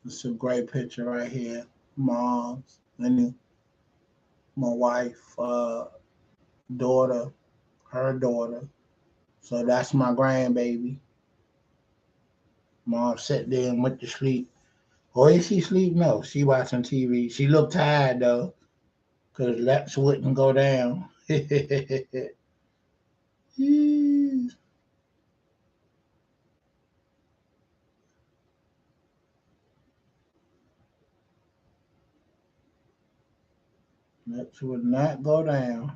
[SPEAKER 1] It's a great picture right here. Mom's and my wife, daughter, her daughter. So that's my grandbaby. Mom sat there and went to sleep. Or is she asleep? No, she watching TV. She looked tired though, because laps wouldn't go down. Laps would not go down.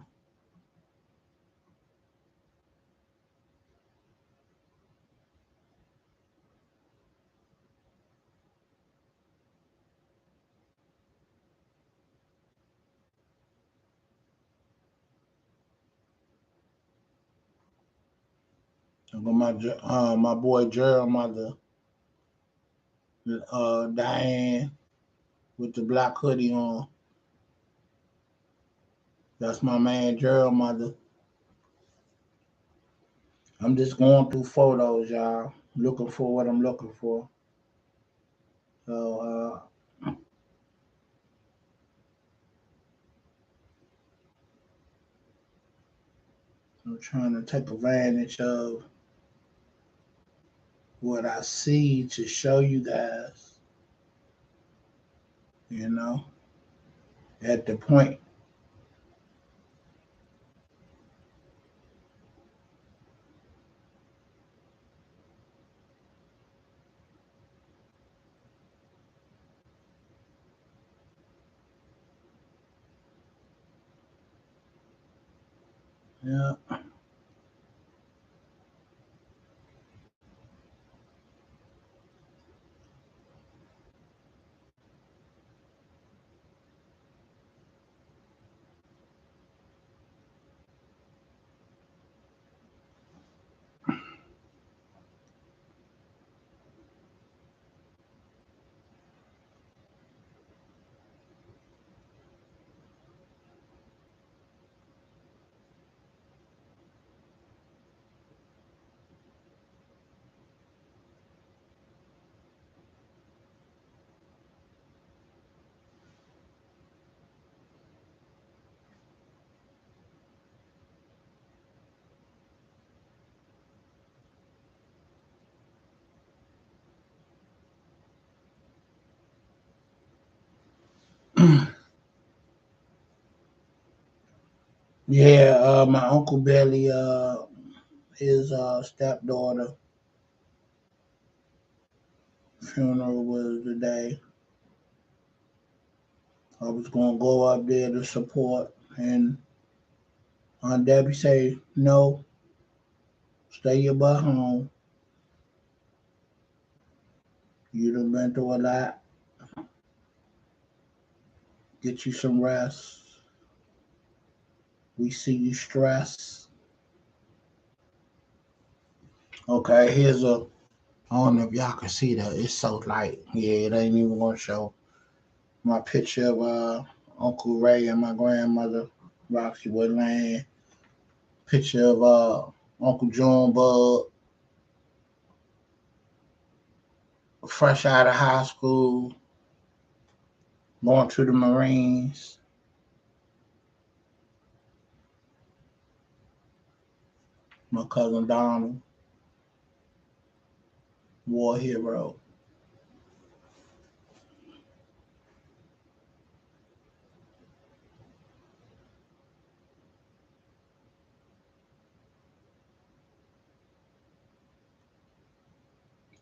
[SPEAKER 1] So my boy Gerald mother, Diane with the black hoodie on. That's my man Gerald mother. I'm just going through photos, y'all, looking for what I'm looking for. So I'm trying to take advantage of what I see to show you guys, you know, at the point. Yeah. Yeah, my Uncle Billy, his stepdaughter funeral was today. I was gonna go up there to support, and Aunt Debbie say, "No, stay your butt home. You done been through a lot. Get you some rest. We see you stressed." Okay, here's a. I don't know if y'all can see that. It's so light. Yeah, it ain't even gonna show my picture of Uncle Ray and my grandmother, Roxy Woodland. Picture of Uncle John Bud, fresh out of high school, going to the Marines. My cousin Donald, war hero.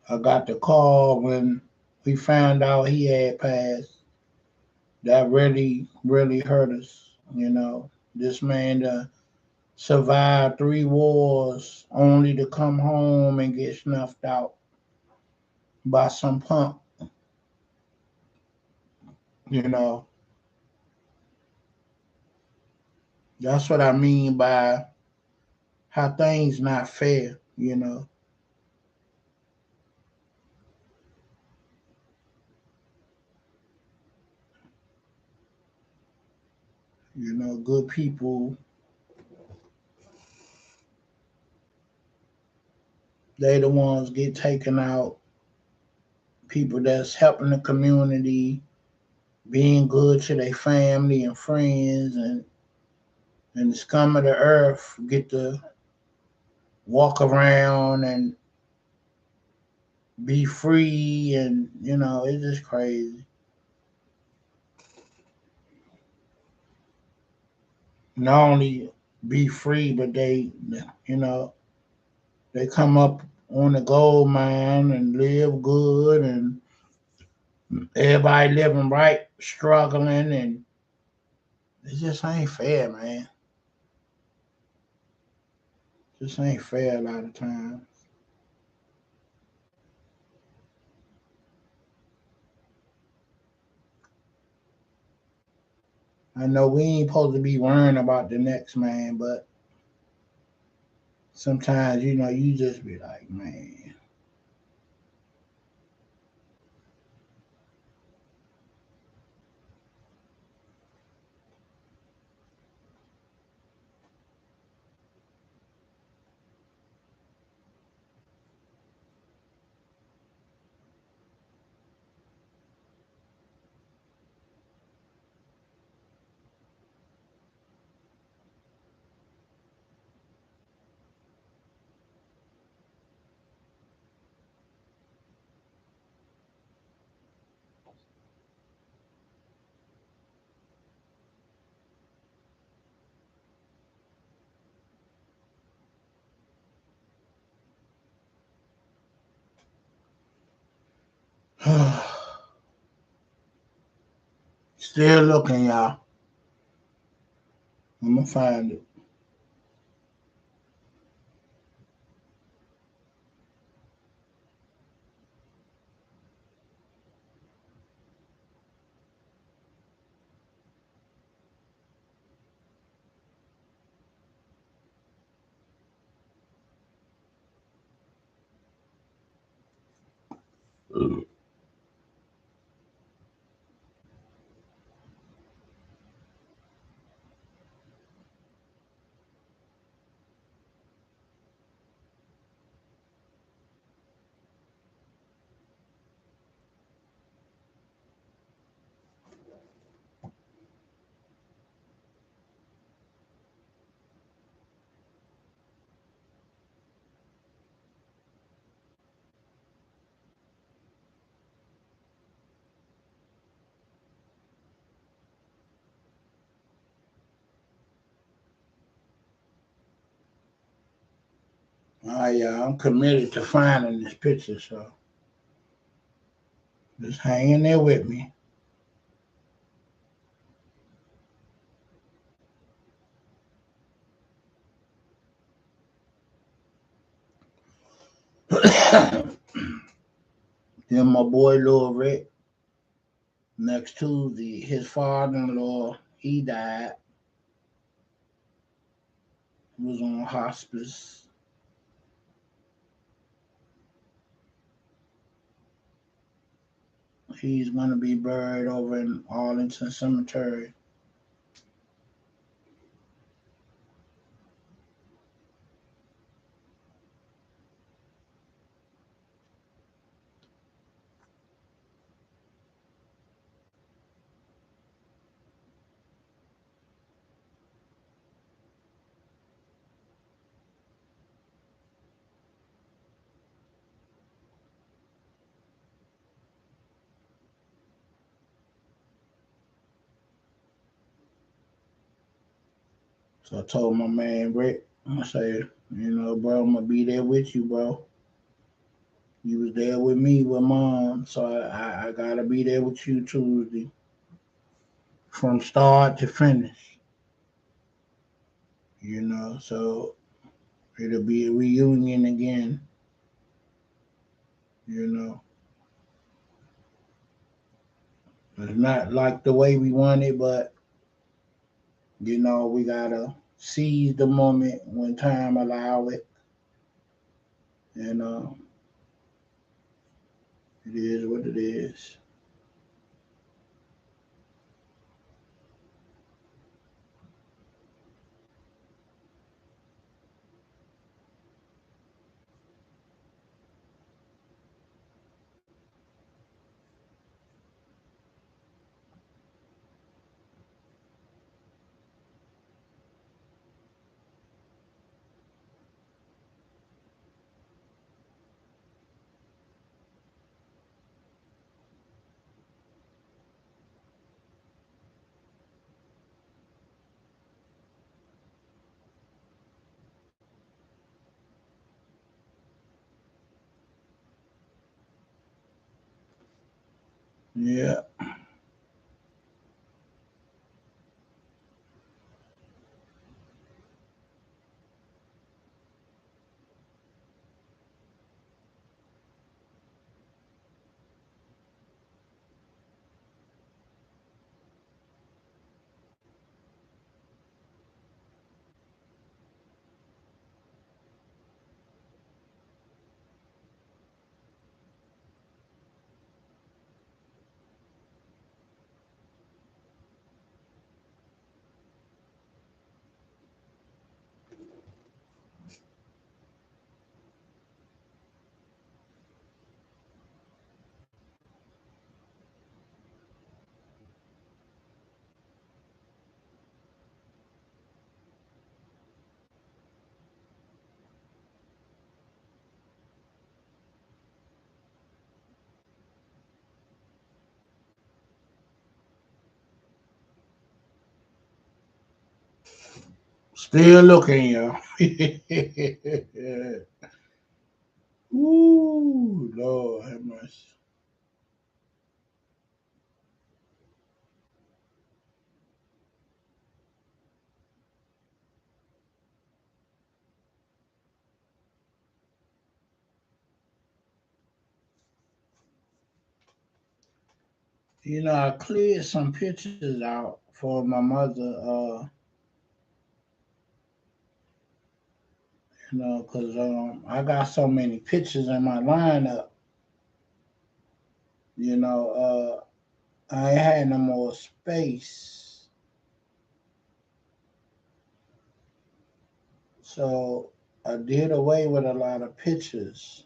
[SPEAKER 1] I got the call when we found out he had passed. That really, really hurt us. You know, this man survived 3 wars only to come home and get snuffed out by some punk. You know, that's what I mean by how things not fair. Good people, they the ones get taken out. People that's helping the community, being good to their family and friends, and the scum of the earth get to walk around and be free, and it's just crazy. Not only be free, but you know, they come up on the gold mine and live good, and everybody living right, struggling, and it just ain't fair, man. Just ain't fair a lot of times. I know we ain't supposed to be worrying about the next man, but sometimes, you just be like, man, Still looking, y'all. I'm gonna find it. All right, y'all. I'm committed to finding this picture, so just hang in there with me. Then my boy Lil Rick, next Tuesday, his father-in-law, he died. He was on hospice. He's gonna be buried over in Arlington Cemetery. So I told my man Rick, I said, bro, I'm gonna be there with you, bro. You was there with me with mom, so I gotta be there with you Tuesday from start to finish. So it'll be a reunion again. You know, it's not like the way we want it, but we gotta seize the moment when time allow it. And it is what it is. Yeah, still looking, yo. Ooh, Lord have mercy. I cleared some pictures out for my mother. Cause I got so many pictures in my lineup. I ain't had no more space, so I did away with a lot of pictures.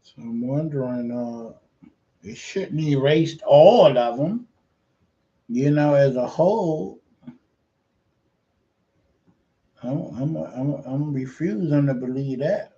[SPEAKER 1] So I'm wondering, it shouldn't erase all of them. As a whole, I'm refusing to believe that.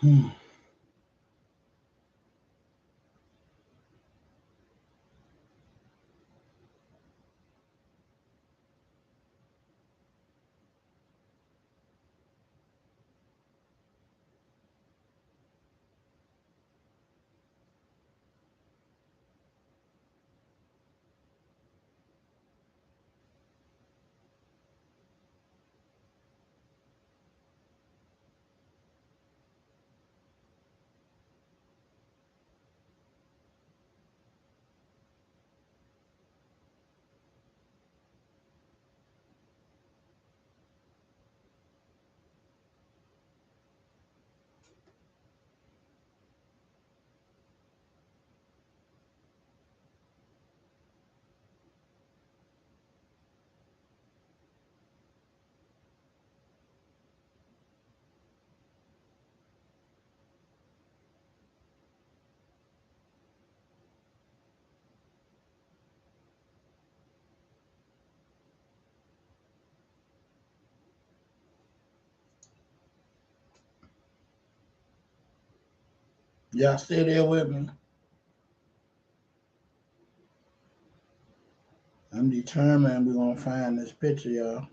[SPEAKER 1] Hmm. Y'all still there with me? I'm determined we're gonna find this picture, y'all.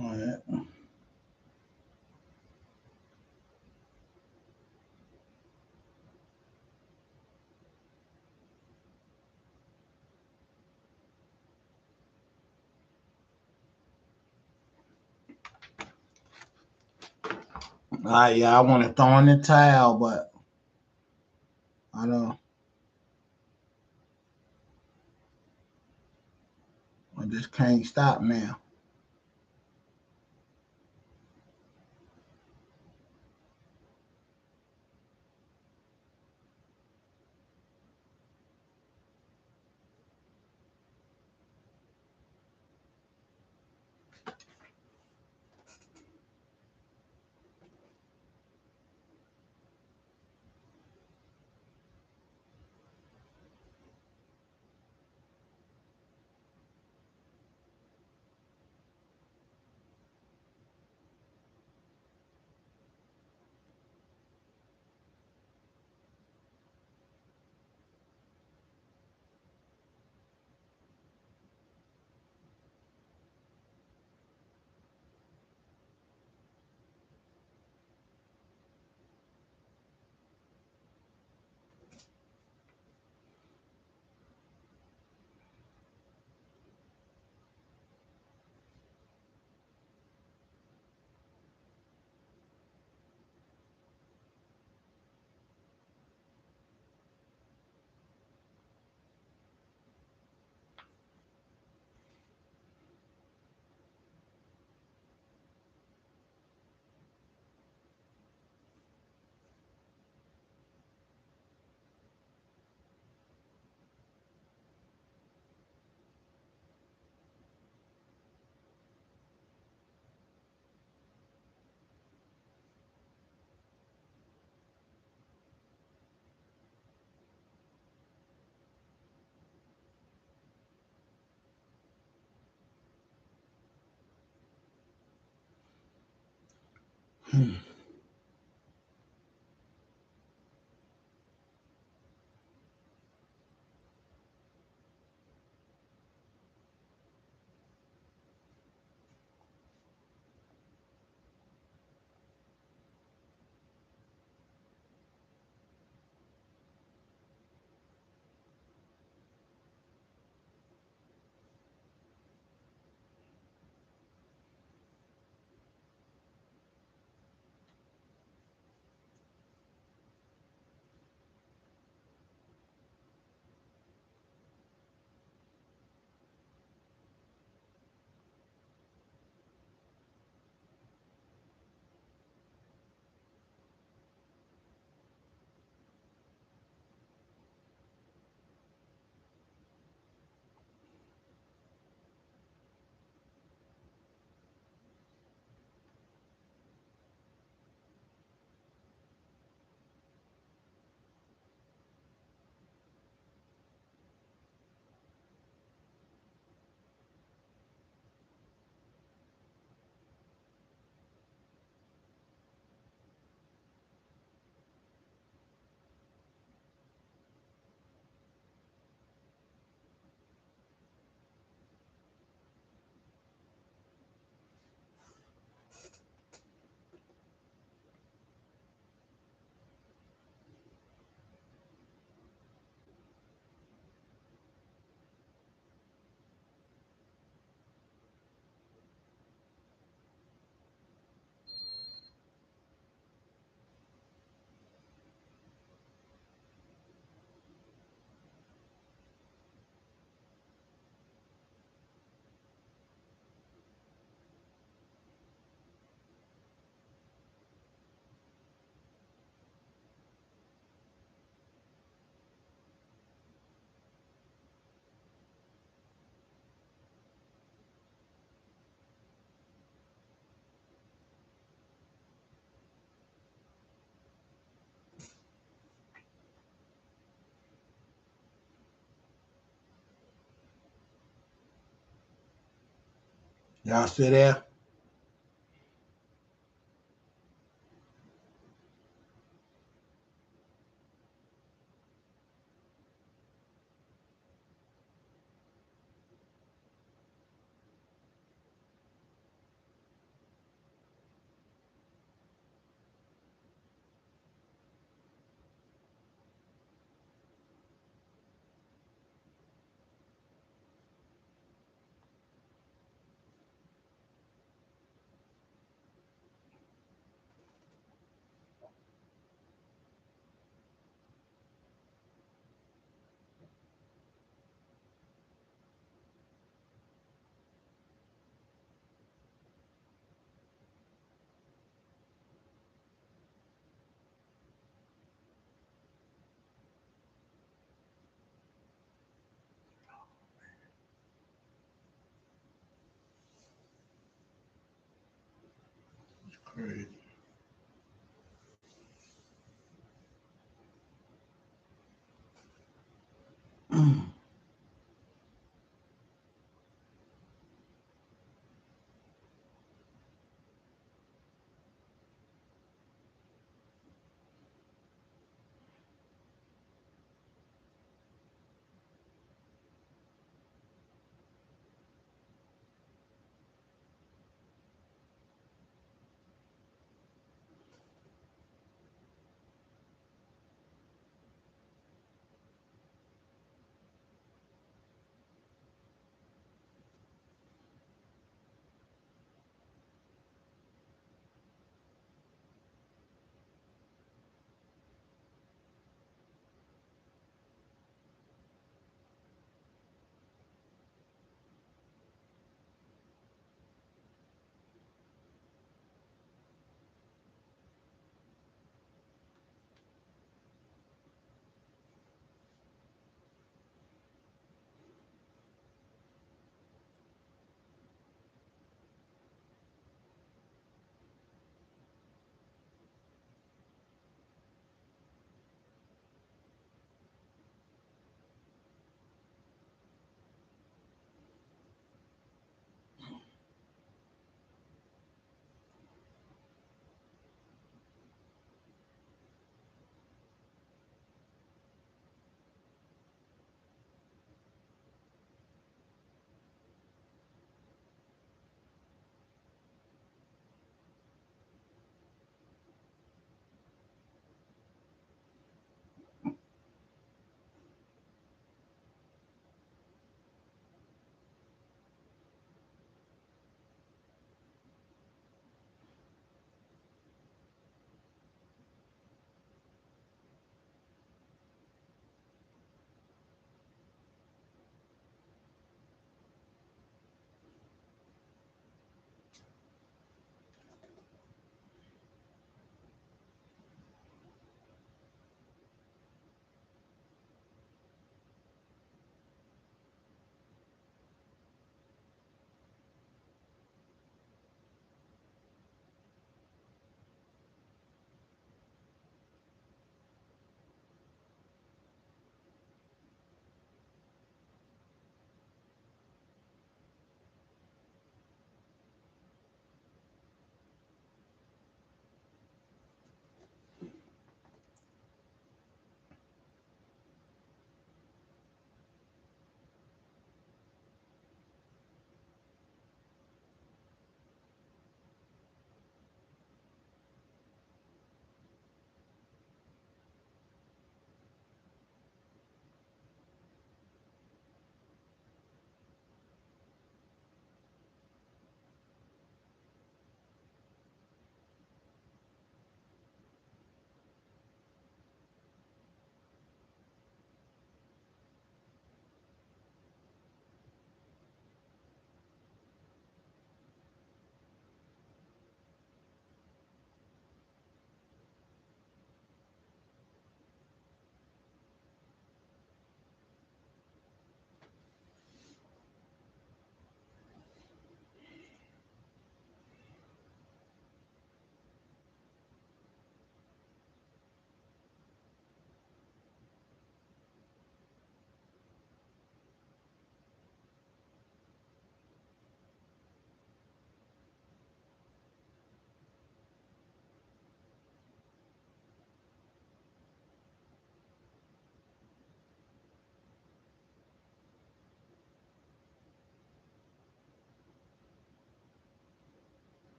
[SPEAKER 1] All right. All right, yeah, I want to throw in the towel, but I don't. I just can't stop now. Hmm. Y'all still there? Crazy.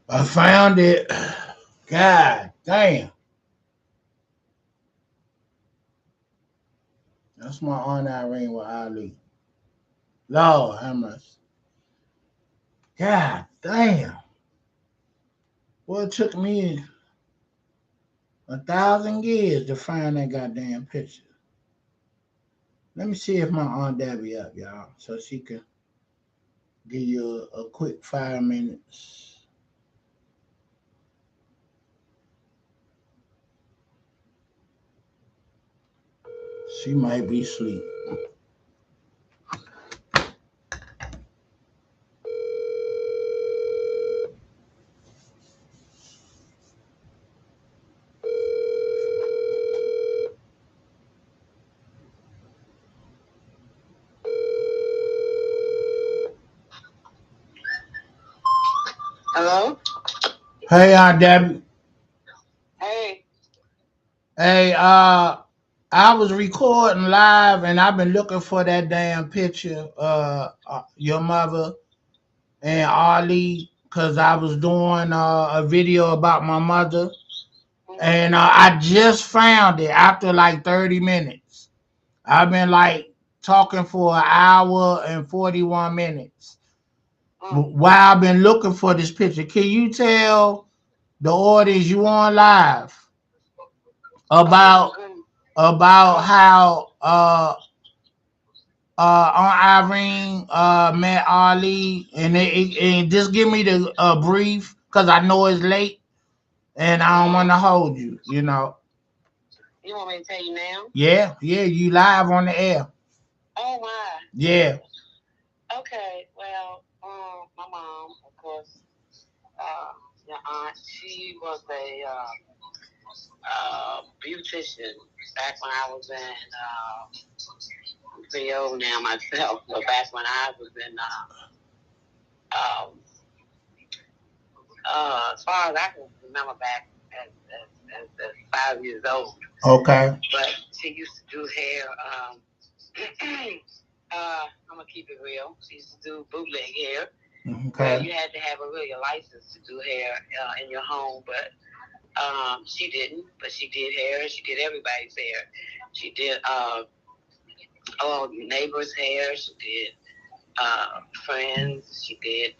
[SPEAKER 1] I found it. God damn. That's my Aunt Irene with Ali. Lord have mercy. God damn. Well, it took me 1,000 years to find that goddamn picture. Let me see if my Aunt Debbie up, y'all, so she can give you a quick 5 minutes. She might be asleep.
[SPEAKER 2] Hello?
[SPEAKER 1] Hey, Aunt Debbie.
[SPEAKER 2] Hey.
[SPEAKER 1] Hey, I was recording live and I've been looking for that damn picture, your mother and Ali, because I was doing a video about my mother.
[SPEAKER 2] Mm-hmm.
[SPEAKER 1] And I just found it after like 30 minutes. I've been like talking for an hour and 41 minutes
[SPEAKER 2] Mm.
[SPEAKER 1] while I've been looking for this picture. Can you tell the audience you on live
[SPEAKER 2] Oh my
[SPEAKER 1] about
[SPEAKER 2] goodness. Oh,
[SPEAKER 1] how Aunt Irene met Ali, and just give me the brief because I know it's late and I don't want
[SPEAKER 2] uh-huh.
[SPEAKER 1] to hold you. You know,
[SPEAKER 2] You want me to tell you now?
[SPEAKER 1] yeah, you live on the air.
[SPEAKER 2] Oh my.
[SPEAKER 1] Yeah,
[SPEAKER 2] Okay. Well, my mom, of course, your aunt, she was a beautician back when I was in. I'm pretty old now myself, but back when I was in, um, as far as I can remember back as 5 years old.
[SPEAKER 1] okay,
[SPEAKER 2] But she used to do hair. I'm gonna keep it real. She used to do bootleg hair, where
[SPEAKER 1] okay,
[SPEAKER 2] you had to have a really a license to do hair in your home. But she didn't. But she did hair. She did everybody's hair. She did all neighbors' hair. She did friends. She did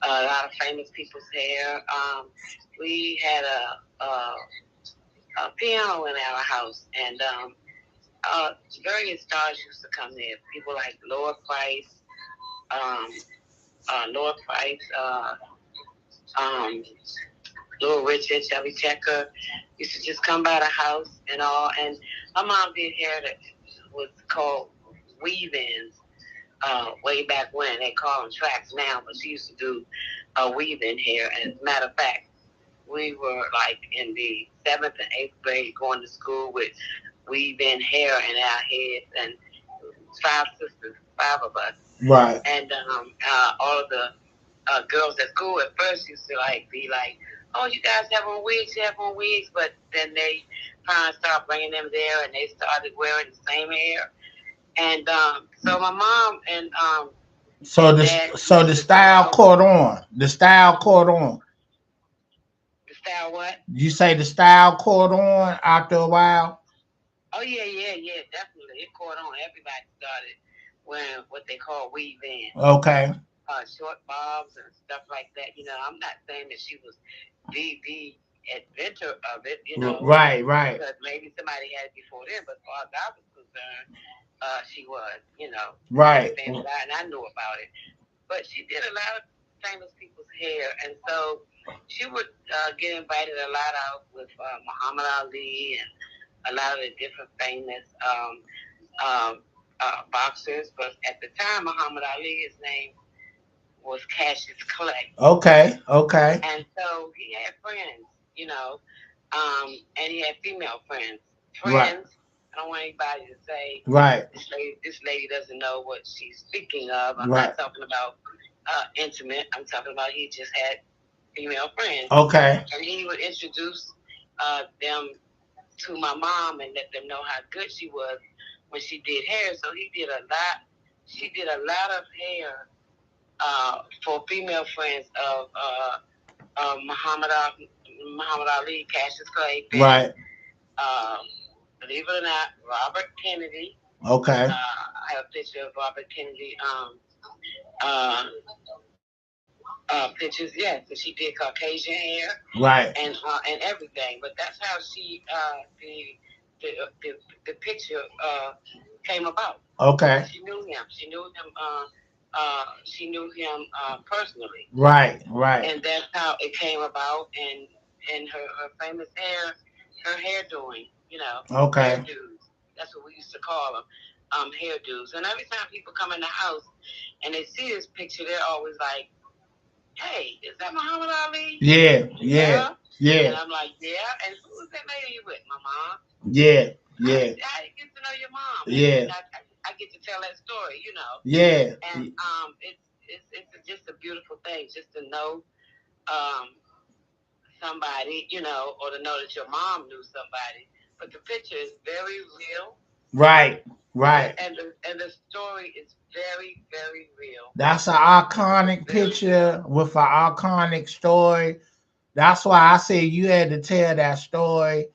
[SPEAKER 2] a lot of famous people's hair. We had a piano in our house, and various stars used to come there. People like um, Lord Price, um, Little Richard, Chevy Checker used to just come by the house and all. And my mom did hair that was called weave-ins way back when. They call them tracks now, but she used to do weave-in hair. And as a matter of fact, we were like in the seventh and eighth grade going to school with weave-in hair in our heads, and five sisters, five of us,
[SPEAKER 1] right,
[SPEAKER 2] and all of the girls at school at first used to like be like, "Oh, you guys have on wigs," but then they finally started bringing them there, and they started wearing the same hair. And so my mom
[SPEAKER 1] So
[SPEAKER 2] and
[SPEAKER 1] the
[SPEAKER 2] dad
[SPEAKER 1] so
[SPEAKER 2] used
[SPEAKER 1] the
[SPEAKER 2] to go
[SPEAKER 1] style
[SPEAKER 2] out.
[SPEAKER 1] caught on. The style caught on.
[SPEAKER 2] The style what?
[SPEAKER 1] You say the style caught on after a while.
[SPEAKER 2] Oh yeah, definitely. It caught on. Everybody started wearing what they call weave ins.
[SPEAKER 1] Okay,
[SPEAKER 2] Short bobs and stuff like that. I'm not saying that she was the inventor of it,
[SPEAKER 1] right, right,
[SPEAKER 2] because maybe somebody had it before then, but as far as I was concerned, she was,
[SPEAKER 1] right,
[SPEAKER 2] everything that I knew about it. But she did a lot of famous people's hair, and so she would get invited a lot out with Muhammad Ali and a lot of the different famous um, boxers. But at the time, Muhammad Ali, his name was Cassius Clay.
[SPEAKER 1] okay, okay,
[SPEAKER 2] And so he had friends, and he had female friends.
[SPEAKER 1] right,
[SPEAKER 2] Friends, I don't want anybody to say
[SPEAKER 1] right,
[SPEAKER 2] this lady doesn't know what she's speaking of. I'm
[SPEAKER 1] right,
[SPEAKER 2] not talking about intimate. I'm talking about he just had female friends.
[SPEAKER 1] okay,
[SPEAKER 2] And he would introduce them to my mom and let them know how good she was when she did hair. So she did a lot of hair for female friends of Muhammad Ali, Cassius Clay, Bennett.
[SPEAKER 1] Right.
[SPEAKER 2] Um, believe it or not, Robert Kennedy.
[SPEAKER 1] Okay.
[SPEAKER 2] I have a picture of Robert Kennedy. Uh, Pictures, yes, and she did Caucasian hair
[SPEAKER 1] Right.
[SPEAKER 2] and everything. But that's how she the picture came about.
[SPEAKER 1] Okay.
[SPEAKER 2] She knew him. She knew him personally,
[SPEAKER 1] Right. Right.
[SPEAKER 2] and that's how it came about. And her famous hair doing,
[SPEAKER 1] Okay.
[SPEAKER 2] hairdos. That's what we used to call them, hairdos. And every time people come in the house and they see this picture, they're always like, "Hey, is that Muhammad Ali?"
[SPEAKER 1] Yeah. Yeah.
[SPEAKER 2] Yeah. And
[SPEAKER 1] Yeah.
[SPEAKER 2] I'm like, "Yeah." And who was that lady you with? My mom.
[SPEAKER 1] Yeah.
[SPEAKER 2] How
[SPEAKER 1] Yeah.
[SPEAKER 2] did I get to know your mom?
[SPEAKER 1] Yeah.
[SPEAKER 2] And I get to tell that story.
[SPEAKER 1] Yeah.
[SPEAKER 2] And it's just a beautiful thing just to know um, somebody, or to know that your mom knew somebody. But the picture is very real,
[SPEAKER 1] Right. Right.
[SPEAKER 2] and the story is very, very real.
[SPEAKER 1] That's an iconic
[SPEAKER 2] Very
[SPEAKER 1] picture with an iconic story. That's why I said you had to tell that story.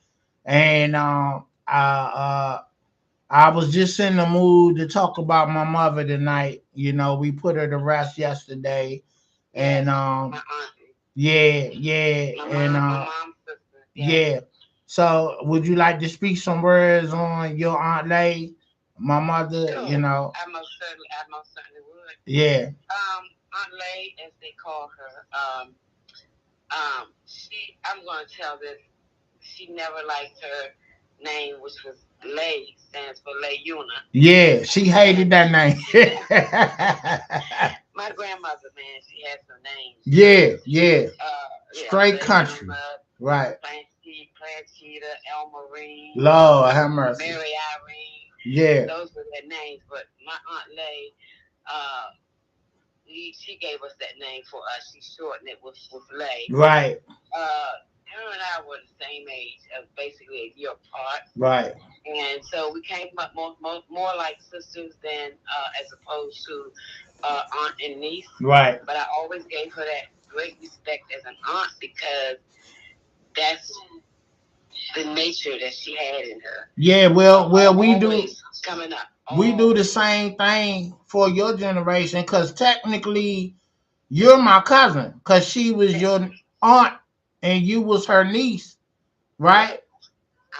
[SPEAKER 1] And I was just in the mood to talk about my mother tonight. We put her to rest yesterday. And
[SPEAKER 2] yes, my auntie,
[SPEAKER 1] yeah, yeah. And
[SPEAKER 2] my mom's sister. Yes.
[SPEAKER 1] yeah. So would you like to speak some words on your Aunt Lay, my mother,
[SPEAKER 2] Sure. I most certainly would.
[SPEAKER 1] Yeah.
[SPEAKER 2] Aunt Lay, as they call her, I'm going to tell this. She never liked her name, which was Lay, stands for Layuna.
[SPEAKER 1] Yeah, she hated that name.
[SPEAKER 2] My grandmother, man, she had some names.
[SPEAKER 1] Yeah, yeah.
[SPEAKER 2] Yeah,
[SPEAKER 1] Straight country.
[SPEAKER 2] Layuna,
[SPEAKER 1] Right.
[SPEAKER 2] Planchita, Elmarine,
[SPEAKER 1] Lord have mercy.
[SPEAKER 2] Mary Irene.
[SPEAKER 1] Yeah.
[SPEAKER 2] Those were their names. But my Aunt Lay, uh, she gave us that name for us. She shortened it with Lay.
[SPEAKER 1] Right.
[SPEAKER 2] Her and I were the same age, basically a year apart.
[SPEAKER 1] Right.
[SPEAKER 2] And so we came up more like sisters than as opposed to aunt and niece.
[SPEAKER 1] Right.
[SPEAKER 2] But I always gave her that great respect as an aunt because that's the nature that she had in her.
[SPEAKER 1] Yeah, well, we do
[SPEAKER 2] coming up.
[SPEAKER 1] We do the same thing for your generation because technically you're my cousin because she was your aunt and you was her niece, right?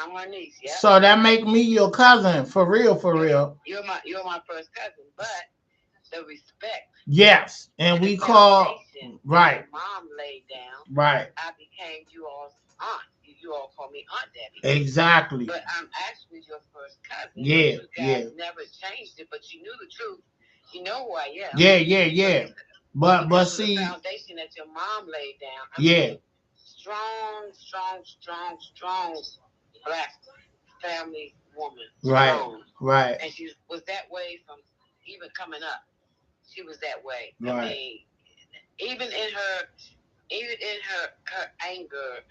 [SPEAKER 2] I'm her niece, yeah.
[SPEAKER 1] So that make me your cousin for real, for real.
[SPEAKER 2] You're my first cousin, but the respect.
[SPEAKER 1] Yes, and we call right.
[SPEAKER 2] Mom laid down.
[SPEAKER 1] Right.
[SPEAKER 2] I became you all's aunt. You all call me Aunt Debbie.
[SPEAKER 1] Exactly.
[SPEAKER 2] But I'm actually your first cousin.
[SPEAKER 1] Yeah.
[SPEAKER 2] You guys never changed it, but you knew the truth. You know who I am.
[SPEAKER 1] Yeah. But see,
[SPEAKER 2] the foundation that your mom laid down. I
[SPEAKER 1] mean,
[SPEAKER 2] strong Black family woman.
[SPEAKER 1] Right.
[SPEAKER 2] Strong.
[SPEAKER 1] Right.
[SPEAKER 2] And she was that way from even coming up. She was that way.
[SPEAKER 1] Right.
[SPEAKER 2] I mean, even in her anger,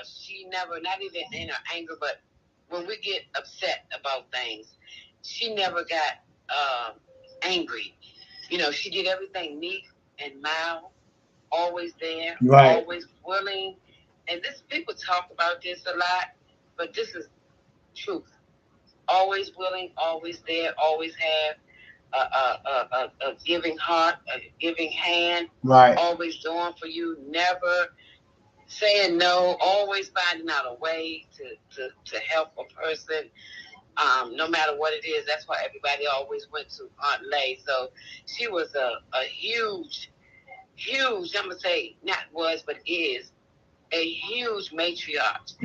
[SPEAKER 2] she never, not even in her anger, but when we get upset about things, she never got angry. She did everything neat and mild, always there,
[SPEAKER 1] right.
[SPEAKER 2] Always willing. And people talk about this a lot, but this is truth. Always willing, always there, always have a giving heart, a giving hand.
[SPEAKER 1] Right.
[SPEAKER 2] Always doing for you, never saying no, always finding out a way to help a person, no matter what it is. That's why everybody always went to Aunt Lay. So she was a huge, I'm going to say, not was, but is, a huge matriarch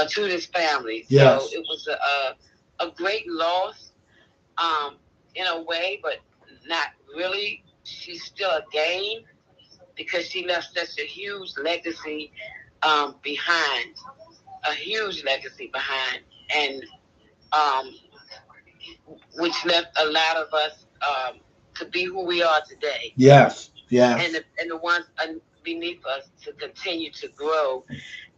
[SPEAKER 2] to this family.
[SPEAKER 1] Yes.
[SPEAKER 2] So it was a great loss in a way, but not really. She's still a gain because she left such a huge legacy behind, and which left a lot of us to be who we are today.
[SPEAKER 1] Yes.
[SPEAKER 2] And the ones beneath us to continue to grow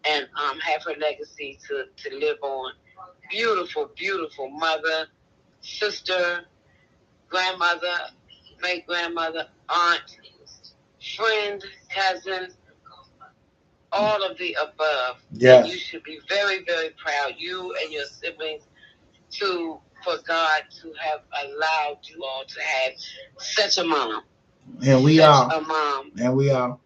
[SPEAKER 2] and have her legacy to live on. Beautiful, beautiful mother, sister, grandmother, great grandmother, aunt, friend, cousin, all of the above. And you
[SPEAKER 1] Yes.
[SPEAKER 2] should be very, very proud, you and your siblings, for God to have allowed you all to have such a mom,
[SPEAKER 1] And we
[SPEAKER 2] such
[SPEAKER 1] are.
[SPEAKER 2] a mom,
[SPEAKER 1] And we are.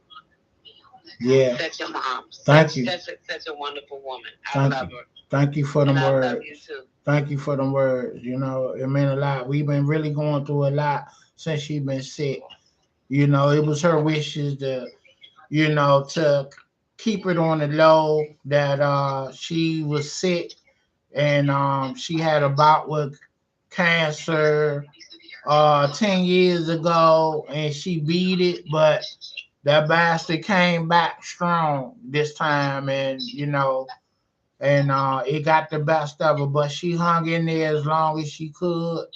[SPEAKER 1] Yeah.
[SPEAKER 2] such a mom,
[SPEAKER 1] Thank you.
[SPEAKER 2] such a wonderful woman. I
[SPEAKER 1] Thank
[SPEAKER 2] love
[SPEAKER 1] you.
[SPEAKER 2] her,
[SPEAKER 1] Thank you for
[SPEAKER 2] and
[SPEAKER 1] them
[SPEAKER 2] I love you
[SPEAKER 1] words.
[SPEAKER 2] too.
[SPEAKER 1] Thank you for them words. You know, it meant a lot. We've been really going through a lot since she been sick. You know, it was her wishes to, to keep it on the low that she was sick and she had a bout with cancer 10 years ago and she beat it, but that bastard came back strong this time and it got the best of her, but she hung in there as long as she could.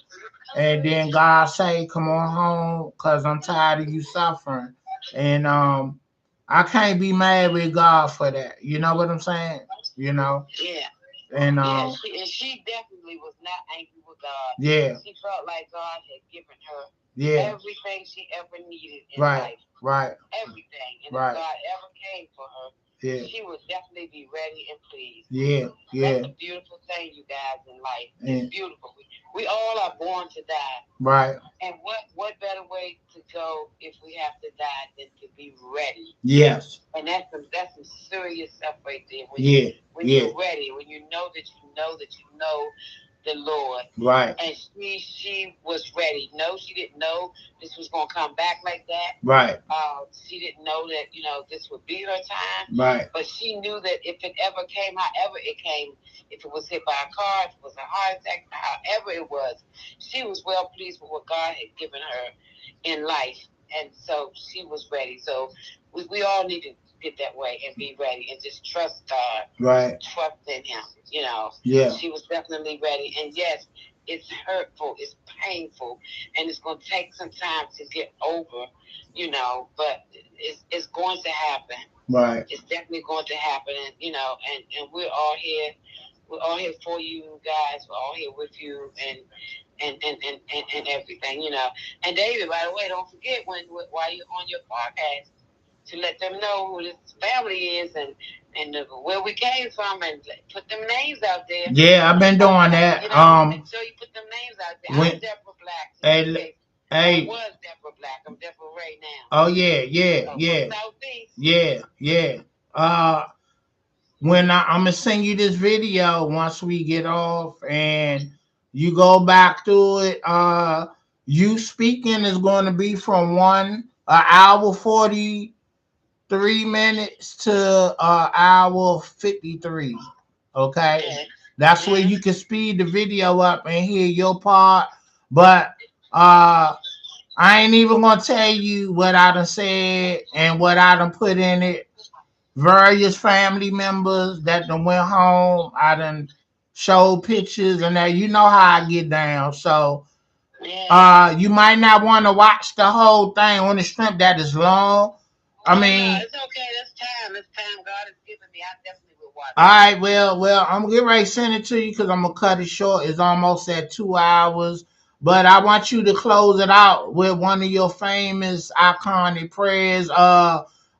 [SPEAKER 1] And then God say, "Come on home, cause I'm tired of you suffering." And I can't be mad with God for that. You know what I'm saying? You know,
[SPEAKER 2] Yeah.
[SPEAKER 1] and
[SPEAKER 2] Yeah, she definitely was not angry with God.
[SPEAKER 1] yeah,
[SPEAKER 2] She felt like God had given her
[SPEAKER 1] yeah,
[SPEAKER 2] everything she ever needed in
[SPEAKER 1] right,
[SPEAKER 2] life.
[SPEAKER 1] right,
[SPEAKER 2] Everything. And if
[SPEAKER 1] right,
[SPEAKER 2] God ever came for her,
[SPEAKER 1] yeah,
[SPEAKER 2] she would definitely be ready and pleased.
[SPEAKER 1] yeah,
[SPEAKER 2] That's
[SPEAKER 1] yeah,
[SPEAKER 2] a beautiful thing, you guys, in life. It's
[SPEAKER 1] and
[SPEAKER 2] beautiful. We all are born to die.
[SPEAKER 1] right,
[SPEAKER 2] And what better way to go if we have to die than to be ready?
[SPEAKER 1] yes,
[SPEAKER 2] And that's some serious stuff right there.
[SPEAKER 1] yeah,
[SPEAKER 2] When
[SPEAKER 1] yeah,
[SPEAKER 2] you're ready, when you know that you know that you know the Lord.
[SPEAKER 1] right,
[SPEAKER 2] And she was ready. No, she didn't know this was gonna come back like that.
[SPEAKER 1] right,
[SPEAKER 2] She didn't know that this would be her time.
[SPEAKER 1] right,
[SPEAKER 2] But she knew that if it ever came, however it came, if it was hit by a car, if it was a heart attack, however it was, she was well pleased with what God had given her in life, and so she was ready. So we all need to get that way and be ready and just trust God,
[SPEAKER 1] right,
[SPEAKER 2] trust in Him.
[SPEAKER 1] yeah,
[SPEAKER 2] She was definitely ready, and yes, it's hurtful, it's painful, and it's going to take some time to get over. But it's going to happen.
[SPEAKER 1] right,
[SPEAKER 2] It's definitely going to happen, and and we're all here. We're all here for you guys. We're all here with you, and everything. And David, by the way, don't forget while you're on your podcast to let them know who this family is and where we came from, and put them names out there.
[SPEAKER 1] yeah. I've been doing that.
[SPEAKER 2] Make sure you put them names out there. I'm
[SPEAKER 1] When
[SPEAKER 2] Deborah Black.
[SPEAKER 1] hey,
[SPEAKER 2] I
[SPEAKER 1] hey,
[SPEAKER 2] was Deborah Black. I'm Deborah Ray now.
[SPEAKER 1] oh yeah, yeah,
[SPEAKER 2] So from
[SPEAKER 1] yeah,
[SPEAKER 2] Southeast.
[SPEAKER 1] yeah, yeah. Uh, when I'm gonna send you this video once we get off, and you go back to it. You speaking is going to be from 1 hour 43 minutes to hour 53. Okay,
[SPEAKER 2] Okay.
[SPEAKER 1] that's where
[SPEAKER 2] Mm-hmm.
[SPEAKER 1] you can speed the video up and hear your part. But uh, I ain't even gonna tell you what I done said and what I done put in it. Various family members that done went home. I done showed pictures and that, you know how I get down. So
[SPEAKER 2] Yeah.
[SPEAKER 1] you might not want to watch the whole thing on the strip that is long. I
[SPEAKER 2] Oh no,
[SPEAKER 1] mean,
[SPEAKER 2] it's okay. That's time. It's time God has given me. I definitely will watch
[SPEAKER 1] all
[SPEAKER 2] it.
[SPEAKER 1] right, well, I'm gonna get ready to send it to you because I'm gonna cut it short. It's almost at 2 hours, but I want you to close it out with one of your famous iconic prayers.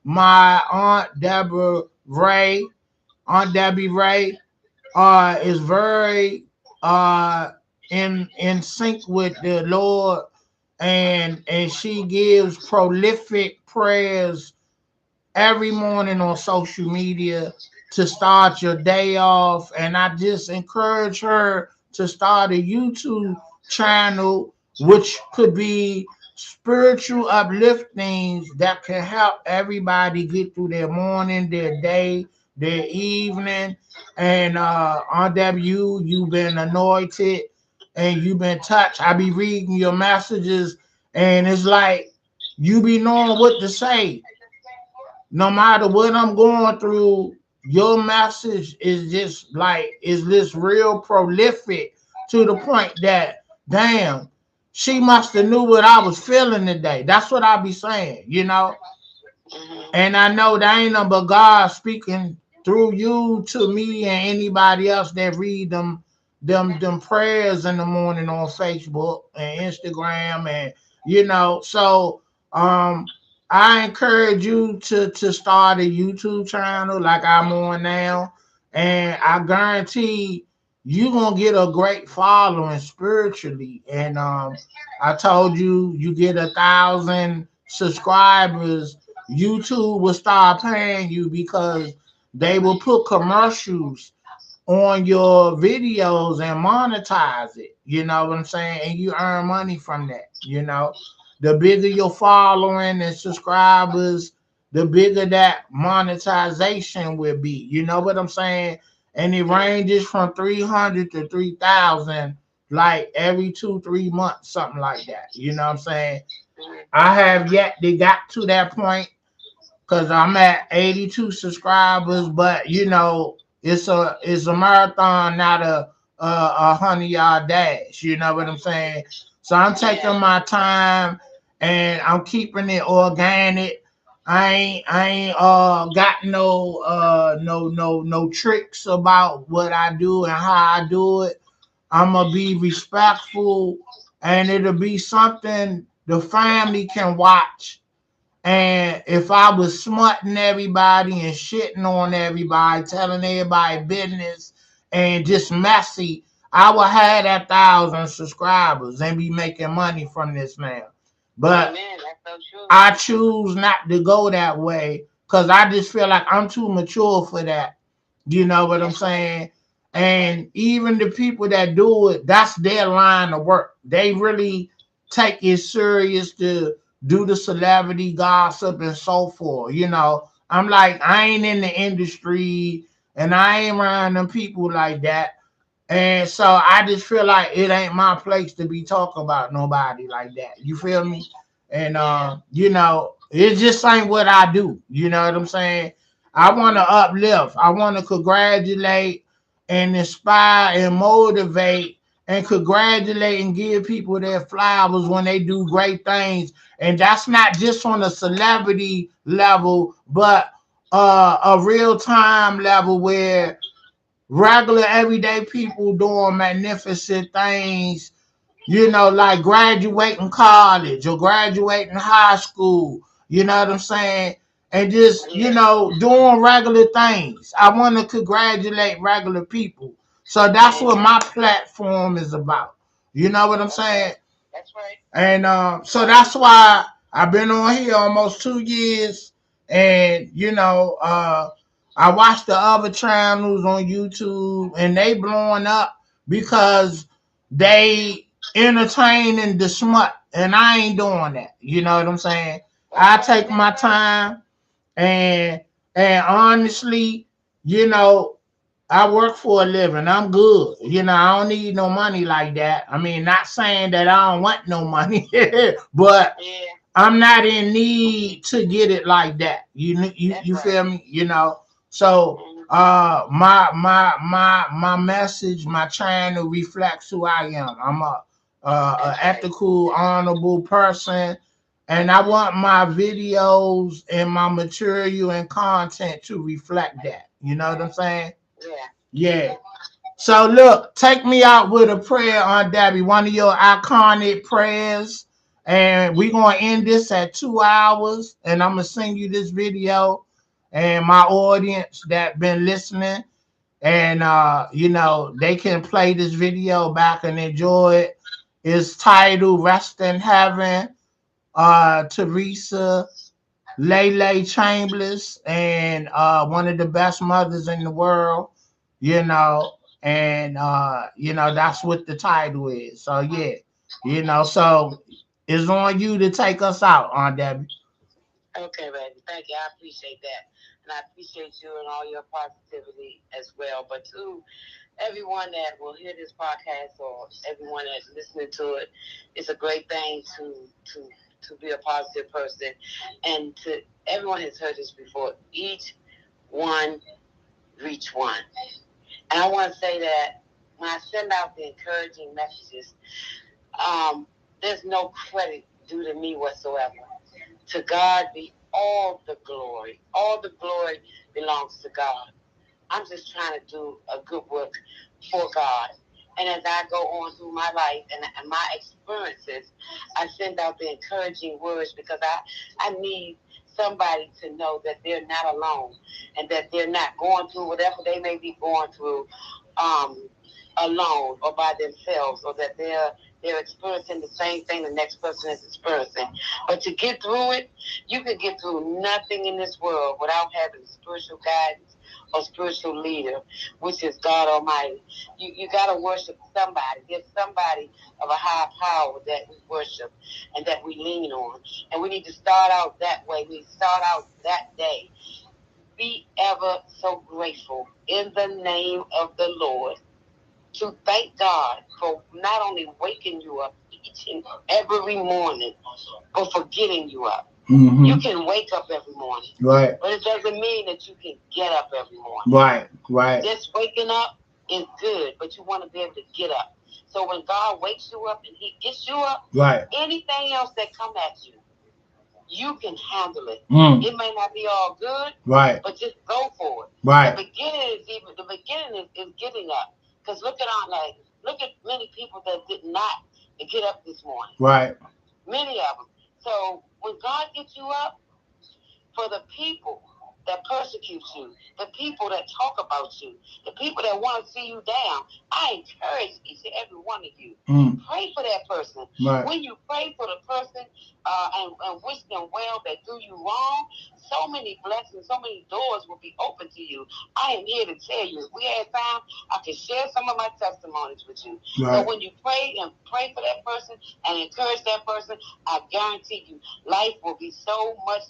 [SPEAKER 1] My Aunt Debbie Ray, is very in sync with the Lord, and she gives prolific prayers every morning on social media to start your day off. And I just encourage her to start a YouTube channel, which could be spiritual upliftings that can help everybody get through their morning, their day, their evening. And on W, you've been anointed and you've been touched. I be reading your messages, and it's like you be knowing what to say no matter what I'm going through. Your message is just real prolific to the point that damn, she must have knew what I was feeling today. That's what I be saying.
[SPEAKER 2] Mm-hmm.
[SPEAKER 1] And I know that ain't nothing but God speaking through you to me and anybody else that read them prayers in the morning on Facebook and Instagram, and so um I encourage you to start a YouTube channel like I'm on now, and I guarantee you gonna get a great following spiritually. And I told you, you get 1,000 subscribers, YouTube will start paying you because they will put commercials on your videos and monetize it. You know what I'm saying? And you earn money from that. You know, the bigger your following and subscribers, the bigger that monetization will be. You know what I'm saying? And it ranges from 300 to 3,000, like every 2, 3 months, something like that. You know what I'm saying? I have yet to got to that point because I'm at 82 subscribers, but you know, it's a marathon, not a 100 yard dash. You know what I'm saying? So I'm taking my time and I'm keeping it organic. I ain't got no tricks about what I do and how I do it. I'm gonna be respectful, and it'll be something the family can watch. And if I was smutting everybody and shitting on everybody, telling everybody business and just messy, I would have that 1,000 subscribers and be making money from this now. But
[SPEAKER 2] Amen. That's so true.
[SPEAKER 1] I choose not to go that way because I just feel like I'm too mature for that. You know what I'm
[SPEAKER 2] That's right.
[SPEAKER 1] saying?
[SPEAKER 2] That's right.
[SPEAKER 1] And even the people that do it, that's their line of work. They really take it serious to do the celebrity gossip and so forth. You know, I'm like, I ain't in the industry and I ain't around them people like that. And so I just feel like it ain't my place to be talking about nobody like that. You feel me? And
[SPEAKER 2] Yeah.
[SPEAKER 1] you know, it just ain't what I do. You know what I'm saying? I want to
[SPEAKER 2] Mhm.
[SPEAKER 1] uplift. I want to congratulate and inspire and motivate and congratulate and give people their flowers when they do great things. And that's not just on a celebrity level, but a real time level where regular everyday people doing magnificent things, you know, like graduating college or graduating high school, you know what I'm saying? And just, you
[SPEAKER 2] Yeah.
[SPEAKER 1] know, doing regular things. I want to congratulate regular people. So that's what
[SPEAKER 2] Amen.
[SPEAKER 1] my platform is about. You know what I'm
[SPEAKER 2] That's right.
[SPEAKER 1] saying?
[SPEAKER 2] That's right.
[SPEAKER 1] And so that's why I've been on here almost 2 years. And, you know, I watch the other channels on YouTube and they blowing up because they entertaining the smut. And I ain't doing that. You know what I'm saying?
[SPEAKER 2] That's
[SPEAKER 1] I
[SPEAKER 2] right.
[SPEAKER 1] take
[SPEAKER 2] That's
[SPEAKER 1] my
[SPEAKER 2] right.
[SPEAKER 1] time and honestly, you know, I work for a living. I'm good. You know, I don't need no money like that. I mean, not saying that I don't want no money, but
[SPEAKER 2] Yeah.
[SPEAKER 1] I'm not in need to get it like that. You
[SPEAKER 2] That's right.
[SPEAKER 1] feel me? You know. So
[SPEAKER 2] Mhm.
[SPEAKER 1] my message, my channel reflects who I am. I'm a
[SPEAKER 2] That's right.
[SPEAKER 1] ethical, honorable person, and I want my videos and my material and content to reflect that. You know what I'm saying?
[SPEAKER 2] Yeah.
[SPEAKER 1] Yeah. So look, take me out with a prayer, Aunt Debbie, one of your iconic prayers. And we're gonna end this at 2 hours. And I'm gonna send you this video and my audience that been listening. And you know, they can play this video back and enjoy it. It's titled Rest in Heaven, Theresa Lele Chambliss, and one of the best mothers in the world, you know, and you know, that's what the title is. So yeah, you know, so it's on you to take us out, Aunt Debbie.
[SPEAKER 2] Okay, baby. Thank you. I appreciate that. And I appreciate you and all your positivity as well. But to everyone that will hear this podcast or everyone that's listening to it, it's a great thing to be a positive person. And to everyone has heard this before, each one reach one. And I want to say that when I send out the encouraging messages, there's no credit due to me whatsoever. To God be all the glory. All the glory belongs to God. I'm just trying to do a good work for God. And as I go on through my life and my experiences, I send out the encouraging words because I need somebody to know that they're not alone and that they're not going through whatever they may be going through um, alone or by themselves, or that they're experiencing the same thing the next person is experiencing. But to get through it, you can get through nothing in this world without having spiritual guidance or spiritual leader, which is God Almighty. You got to worship somebody. There's somebody of a high power that we worship and that we lean on. And we need to start out that way. We start out that day. Be ever so grateful in the name of the Lord, to thank God for not only waking you up each and every morning, but for getting you up. Mm-hmm. You can wake up every morning, right? But it doesn't mean that you can get up every morning, right? Right. Just waking up is good, but you want to be able to get up. So when God wakes you up and He gets you up, right? Anything else that come at you, you can handle it. It may not be all good, right? But just go for it. Right. The beginning is getting up. Because look at many people that did not get up this morning. Right. Many of them. So when God gets you up, for the people that persecute you, the people that talk about you, the people that want to see you down, I encourage each and every one of you. Pray for that person. Right. When you pray for the person and wish them well that do you wrong, so many blessings, so many doors will be open to you. I am here to tell you, if we had time, I can share some of my testimonies with you. Right. So when you pray for that person and encourage that person, I guarantee you, life will be so much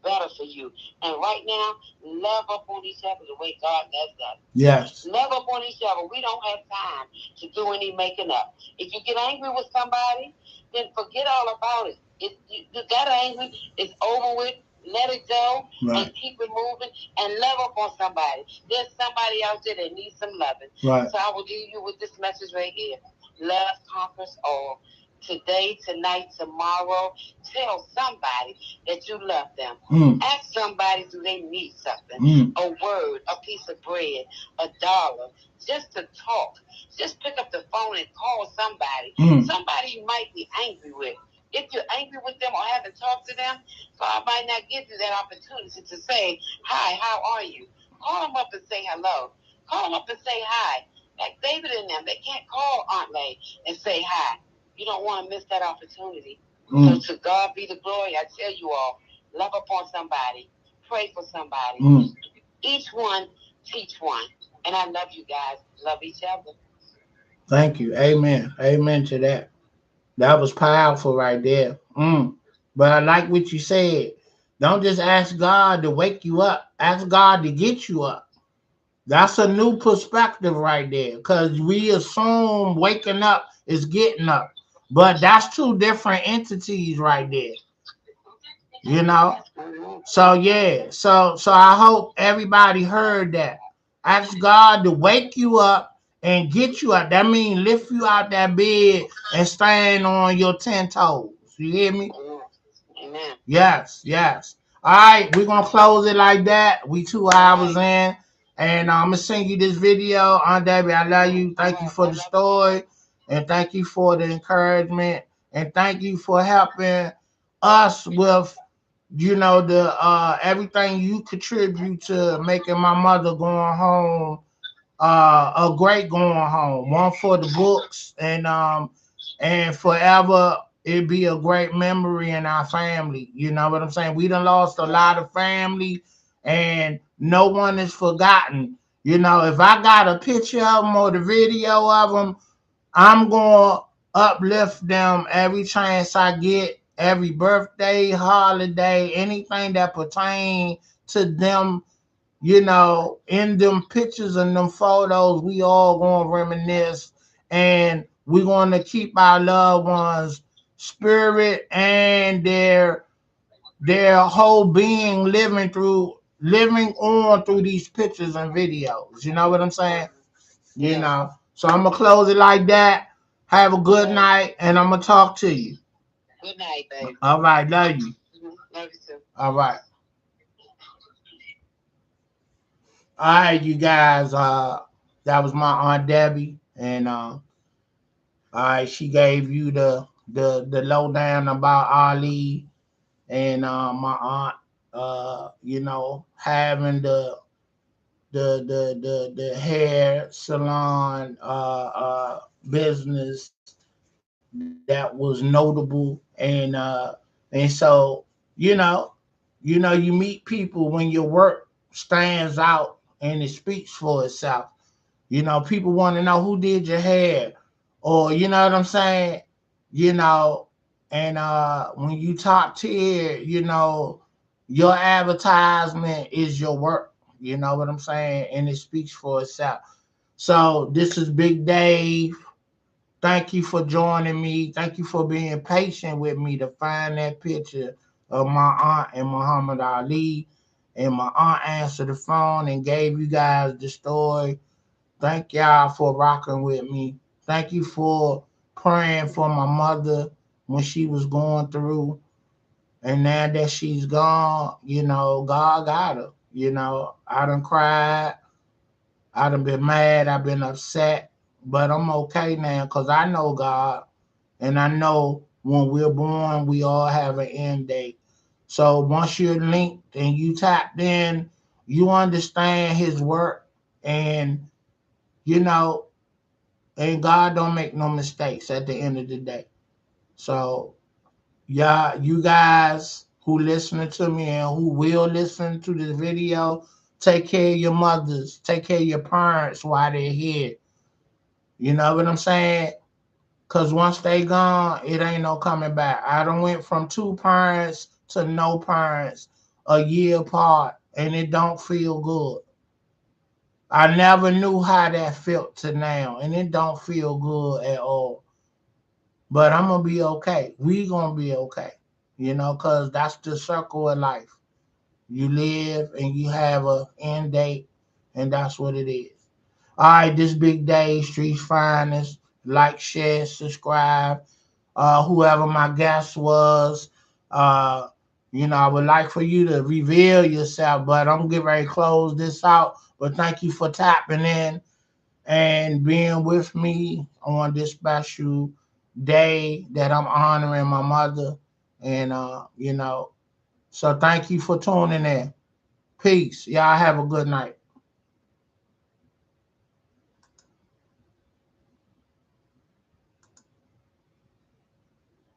[SPEAKER 2] better for you. And right now, love up on each other the way God does us. Yes. Love up on each other. We don't have time to do any making up. If you get angry with somebody, then forget all about it. You got angry, it's over with. Let it go, right, and keep it moving and love up on somebody. There's somebody out there that needs some loving. Right. So I will leave you with this message right here. Love conquers all. Today, tonight, tomorrow, tell somebody that you love them. Ask somebody, do they need something? A word, a piece of bread, $1, just to talk. Just pick up the phone and call somebody. Somebody you might be angry with. If you're angry with them or haven't talked to them, God might not give you that opportunity to say, hi, how are you? Call them up and say hello. Call them up and say hi. Like David and them, they can't call Aunt May and say hi. You don't want to miss that opportunity. So to God be the glory. I tell you all, love upon somebody. Pray for somebody. Each one, teach one. And I love you guys. Love each other.
[SPEAKER 1] Thank you. Amen. Amen to that. That was powerful right there. But I like what you said. Don't just ask God to wake you up. Ask God to get you up. That's a new perspective right there. Because we assume waking up is getting up. But that's two different entities right there. You know? So yeah. So I hope everybody heard that. Ask God to wake you up and get you up. That means lift you out that bed and stand on your 10 toes. You hear me? Amen. Yes, yes. All right, we're gonna close it like that. We 2 hours in. And I'm gonna send you this video. Aunt Debbie, I love you. Thank you for the story. And thank you for the encouragement. And thank you for helping us with the everything you contribute to making my mother going home a great going home. One for the books and forever it'd be a great memory in our family. You know what I'm saying? We done lost a lot of family and no one is forgotten. If I got a picture of them or the video of them, I'm going to uplift them every chance I get, every birthday, holiday, anything that pertains to them. In them pictures and them photos, we all going to reminisce and we're going to keep our loved ones' spirit and their whole being living on through these pictures and videos. You know what I'm saying? So I'm gonna close it like that. Have a good night, and I'm gonna talk to you.
[SPEAKER 2] Good night, baby.
[SPEAKER 1] All right, love you.
[SPEAKER 2] Love you too.
[SPEAKER 1] All right. All right, you guys. That was my Aunt Debbie, and All right, she gave you the lowdown about Ali and my aunt. Having the hair salon business that was notable, and so you know you meet people when your work stands out and it speaks for itself. People want to know who did your hair, or you know what I'm saying. You know, and when you top tier, your advertisement is your work. You know what I'm saying, and it speaks for itself. So this is Big Dave. Thank you for joining me. Thank you for being patient with me to find that picture of my aunt and Muhammad Ali. And my aunt answered the phone and gave you guys the story. Thank y'all for rocking with me. Thank you for praying for my mother when she was going through. And now that she's gone, God got her. I done cried. I done been mad. I've been upset. But I'm okay now because I know God. And I know when we're born, we all have an end date. So once you're linked and you tapped in, you understand his work. And, you know, and God don't make no mistakes at the end of the day. So yeah, you guys who listening to me and who will listen to this video, take care of your mothers, take care of your parents while they're here. You know what I'm saying? Cause once they gone, it ain't no coming back. I done went from two parents to no parents a year apart, and it don't feel good. I never knew how that felt to now, and it don't feel good at all. But I'm gonna be okay. We gonna be okay. Cause that's the circle of life. You live and you have a end date, and that's what it is. All right, this Big Day, Streets Finest. Like, share, subscribe. Whoever my guest was, uh, I would like for you to reveal yourself, but I'm getting ready to close this out. But thank you for tapping in and being with me on this special day that I'm honoring my mother. And, so thank you for tuning in. Peace. Y'all have a good night.